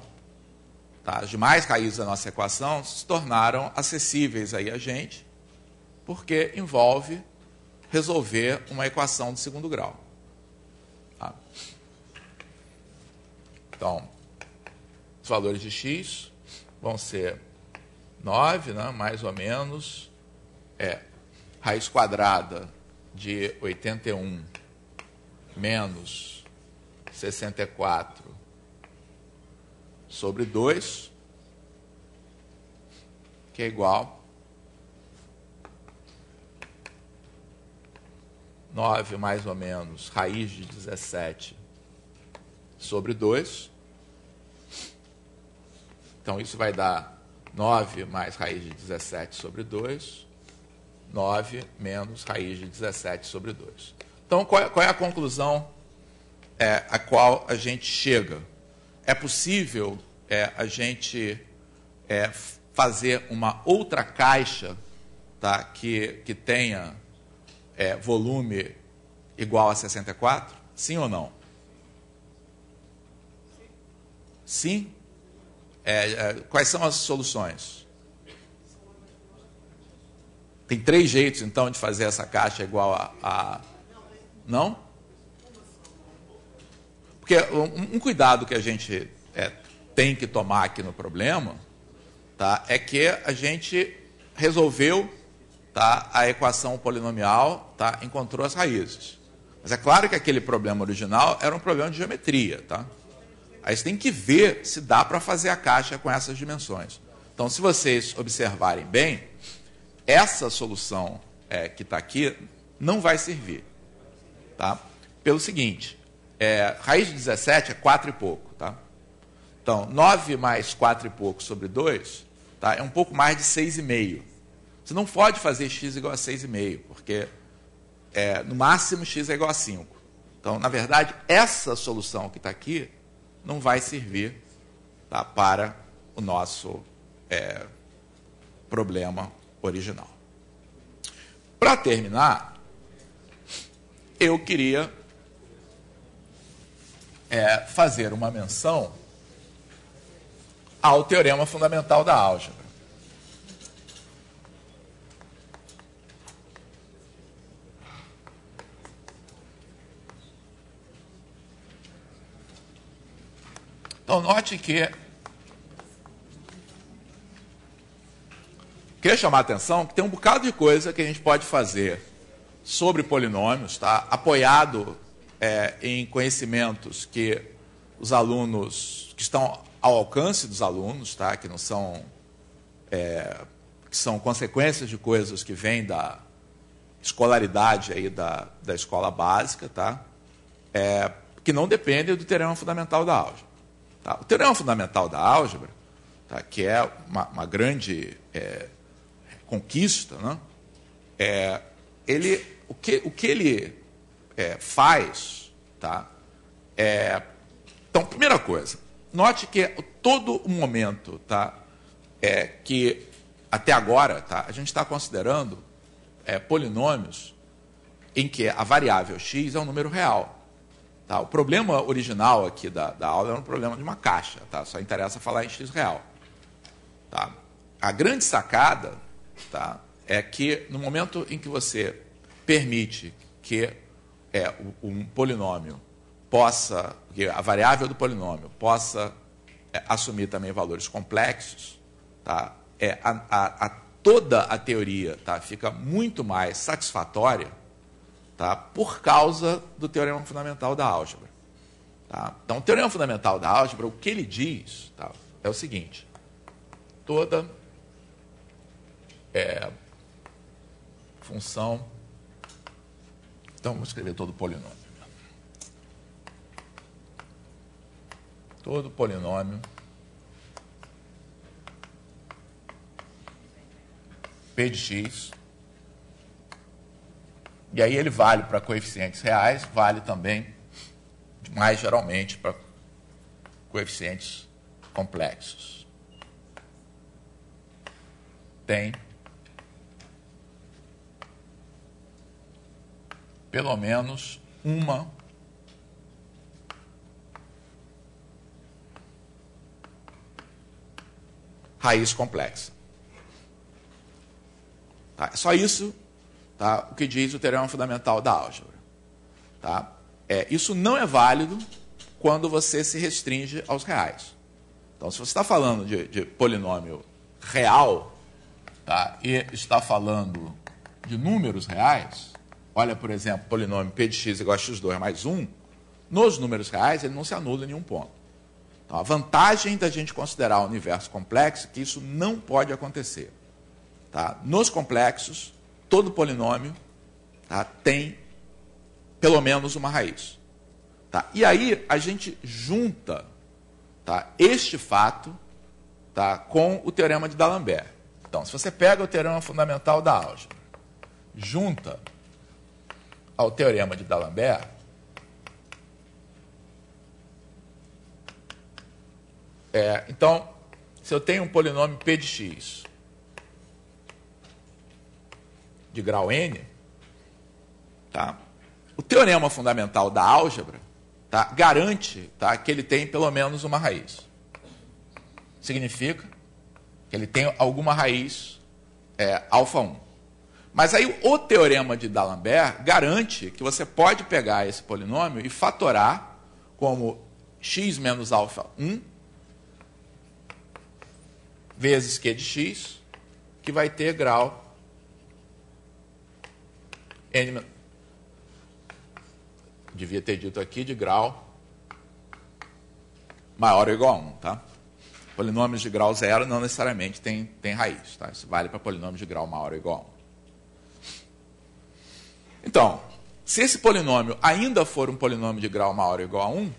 tá, as demais raízes da nossa equação se tornaram acessíveis aí a gente, porque envolve resolver uma equação de segundo grau. Tá? Então, os valores de x vão ser 9, né, mais ou menos, raiz quadrada de 81 menos 64 sobre 2, que é igual 9 mais ou menos raiz de 17 sobre 2. Então, isso vai dar 9 mais raiz de 17 sobre 2, 9 menos raiz de 17 sobre 2. Então, qual é a conclusão a qual a gente chega? É possível a gente fazer uma outra caixa, tá, que tenha volume igual a 64? Sim ou não? Sim? Quais são as soluções? Tem 3 jeitos, então, de fazer essa caixa igual a... Não? Porque um cuidado que a gente tem que tomar aqui no problema, tá, é que a gente resolveu, tá, a equação polinomial, tá, encontrou as raízes. Mas é claro que aquele problema original era um problema de geometria. Tá? Aí você tem que ver se dá para fazer a caixa com essas dimensões. Então, se vocês observarem bem, essa solução que está aqui não vai servir. Tá? Pelo seguinte, raiz de 17 é 4 e pouco. Tá? Então, 9 mais 4 e pouco sobre 2, tá, é um pouco mais de 6,5. Você não pode fazer x igual a 6,5, porque no máximo x é igual a 5. Então, na verdade, essa solução que está aqui não vai servir, tá, para o nosso problema original. Para terminar, eu queria fazer uma menção ao teorema fundamental da álgebra. Então, note que queria chamar a atenção que tem um bocado de coisa que a gente pode fazer sobre polinômios, tá, apoiado em conhecimentos que os alunos, que estão ao alcance dos alunos, tá, que não são, que são consequências de coisas que vêm da escolaridade aí da escola básica, tá, que não dependem do teorema fundamental da álgebra. Tá? O teorema fundamental da álgebra, tá, que é uma grande conquista, né? O que ele faz, tá? Então, primeira coisa, note que todo o momento, tá, que até agora, tá, a gente está considerando polinômios em que a variável x é um número real. Tá? O problema original aqui da aula era um problema de uma caixa, tá? Só interessa falar em x real. Tá? A grande sacada, tá, é que no momento em que você permite que um polinômio possa, que a variável do polinômio possa assumir também valores complexos, tá, toda a teoria, tá, fica muito mais satisfatória, tá, por causa do teorema fundamental da álgebra. Tá? Então, o teorema fundamental da álgebra, o que ele diz, tá, é o seguinte: toda função... Então, vamos escrever todo polinômio. Todo polinômio P de x, e aí ele vale para coeficientes reais, vale também, mais geralmente, para coeficientes complexos. Tem pelo menos uma raiz complexa. Tá? É só isso, tá, o que diz o teorema fundamental da álgebra. Tá? Isso não é válido quando você se restringe aos reais. Então, se você está falando de polinômio real, tá, e está falando de números reais, olha, por exemplo, polinômio p de x igual a x2 mais 1, nos números reais ele não se anula em nenhum ponto. Então, a vantagem da gente considerar o universo complexo é que isso não pode acontecer. Tá? Nos complexos, todo polinômio, tá, tem pelo menos uma raiz. Tá? E aí a gente junta, tá, este fato, tá, com o teorema de D'Alembert. Então, se você pega o teorema fundamental da álgebra, junta ao teorema de D'Alembert, então, se eu tenho um polinômio P de x de grau n, tá, o teorema fundamental da álgebra, tá, garante, tá, que ele tem pelo menos uma raiz. Significa que ele tem alguma raiz alfa 1. Mas aí o teorema de D'Alembert garante que você pode pegar esse polinômio e fatorar como x menos alfa 1 vezes q de x, que vai ter grau n, devia ter dito aqui, de grau maior ou igual a 1, tá? Polinômios de grau 0 não necessariamente tem raiz, tá? Isso vale para polinômios de grau maior ou igual a 1. Então, se esse polinômio ainda for um polinômio de grau maior ou igual a 1,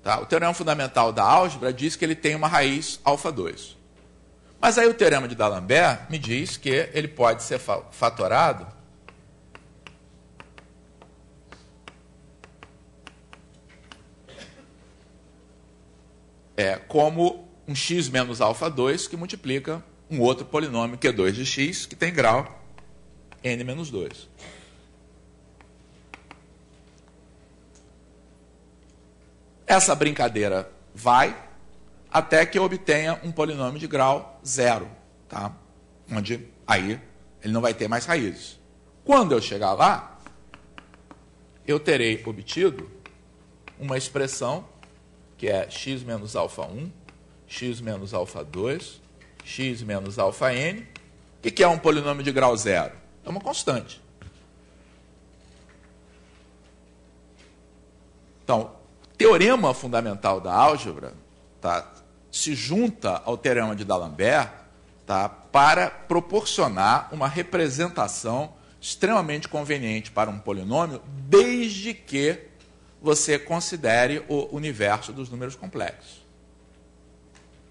tá? O teorema fundamental da álgebra diz que ele tem uma raiz alfa 2. Mas aí o teorema de D'Alembert me diz que ele pode ser fatorado como um x menos alfa 2 que multiplica um outro polinômio Q2 de x que tem grau n menos 2. Essa brincadeira vai até que eu obtenha um polinômio de grau 0, tá? Onde aí ele não vai ter mais raízes. Quando eu chegar lá, eu terei obtido uma expressão que é x menos alfa 1, x menos alfa 2, x menos alfa n. O que é um polinômio de grau 0? É uma constante. Então, o teorema fundamental da álgebra, tá, se junta ao teorema de D'Alembert, tá, para proporcionar uma representação extremamente conveniente para um polinômio, desde que você considere o universo dos números complexos.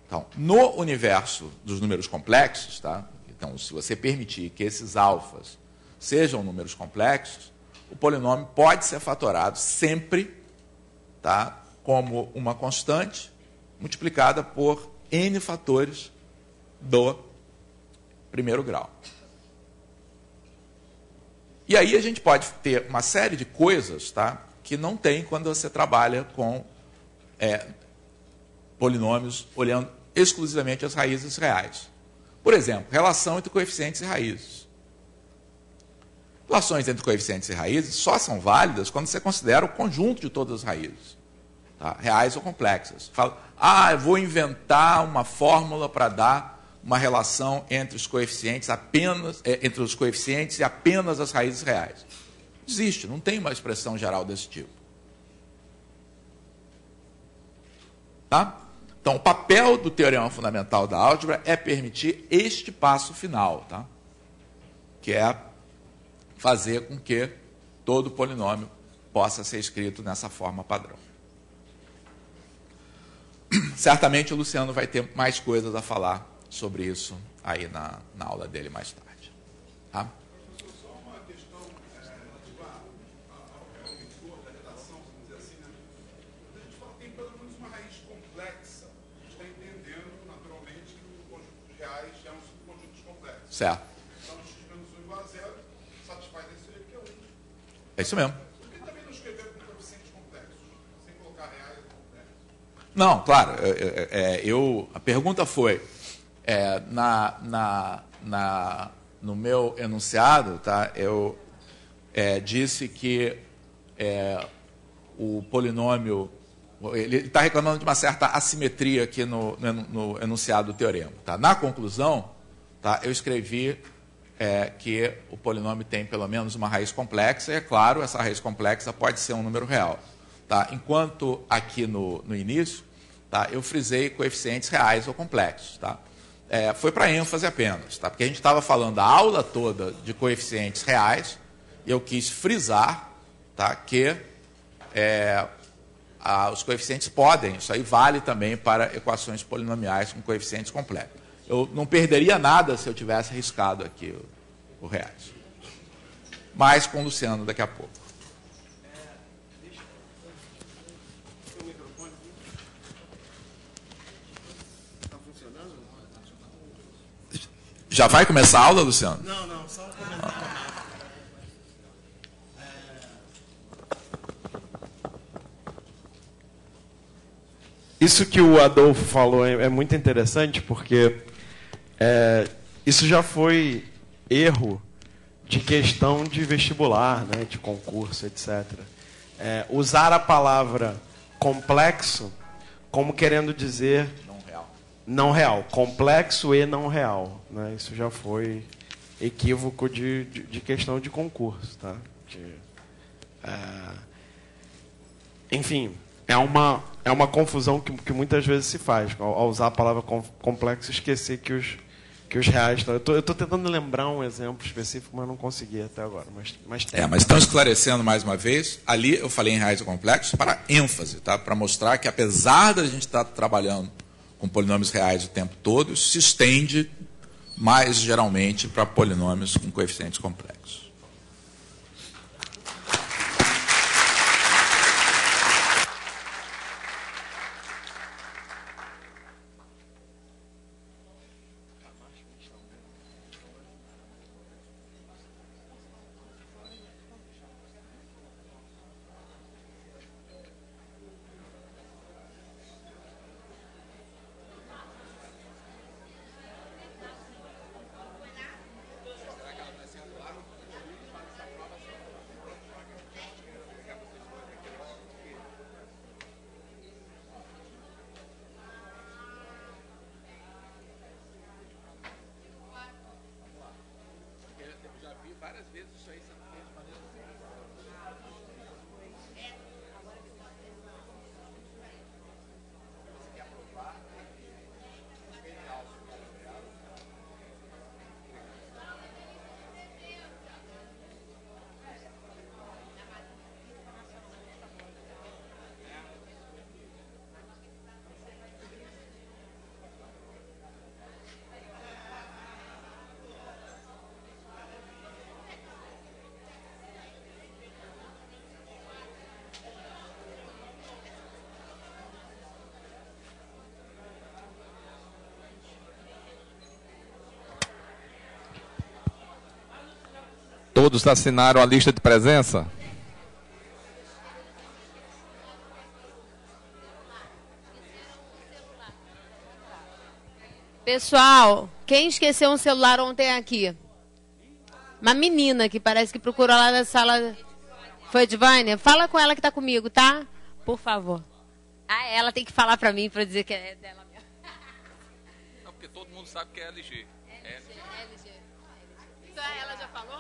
Então, no universo dos números complexos, tá, então, se você permitir que esses alfas sejam números complexos, o polinômio pode ser fatorado sempre, tá, como uma constante multiplicada por n fatores do primeiro grau. E aí a gente pode ter uma série de coisas, tá, que não tem quando você trabalha com polinômios olhando exclusivamente as raízes reais. Por exemplo, relação entre coeficientes e raízes. Relações entre coeficientes e raízes só são válidas quando você considera o conjunto de todas as raízes, tá, reais ou complexas. Fala, eu vou inventar uma fórmula para dar uma relação entre os coeficientes entre os coeficientes e apenas as raízes reais. Existe, não tem uma expressão geral desse tipo. Tá? Então, o papel do teorema fundamental da álgebra é permitir este passo final, tá? Que é fazer com que todo polinômio possa ser escrito nessa forma padrão. Certamente o Luciano vai ter mais coisas a falar sobre isso aí na aula dele mais tarde. Tá? Só uma questão relativa ao leitor da redação, vamos dizer assim, né? Quando a gente fala que tem pelo menos uma raiz complexa, a gente está entendendo naturalmente que o conjunto de reais é um subconjunto de complexos. Certo. Então, x menos 1 igual a 0 satisfaz esse que é 1. É isso mesmo. Por que também não escrever com coeficientes complexos, sem colocar reais ou complexos? Não, claro. A pergunta foi, no meu enunciado, tá, eu disse que o polinômio, ele está reclamando de uma certa assimetria aqui no enunciado do teorema. Tá? Na conclusão, tá, eu escrevi que o polinômio tem pelo menos uma raiz complexa, e é claro, essa raiz complexa pode ser um número real. Tá? Enquanto aqui no início, tá? Eu frisei coeficientes reais ou complexos. Tá? Foi para ênfase apenas, tá? Porque a gente estava falando a aula toda de coeficientes reais e eu quis frisar, tá? Que os coeficientes podem, isso aí vale também para equações polinomiais com coeficientes complexos. Eu não perderia nada se eu tivesse arriscado aqui o reais. Mais com o Luciano daqui a pouco. Já vai começar a aula, Luciano? Não, só um comentário. Isso que o Adolfo falou é muito interessante, porque isso já foi erro de questão de vestibular, né, de concurso, etc. Usar a palavra complexo como querendo dizer não real, complexo e não real, né? Isso já foi equívoco de questão de concurso, tá? Enfim, é uma confusão que muitas vezes se faz ao usar a palavra complexo, esquecer que os reais estão. Eu estou tentando lembrar um exemplo específico, mas não consegui até agora. Mas estão esclarecendo mais uma vez. Ali eu falei em reais e complexos para ênfase, tá? Para mostrar que apesar da gente estar trabalhando com polinômios reais o tempo todo, isso se estende mais geralmente para polinômios com coeficientes complexos. Todos assinaram a lista de presença? Pessoal, quem esqueceu um celular ontem aqui? Uma menina que parece que procurou lá na sala. Foi, Edvânia? Fala com ela que está comigo, tá? Por favor. Ela tem que falar para mim para dizer que é dela mesmo. Não, porque todo mundo sabe que é LG. LG. Então ela já falou?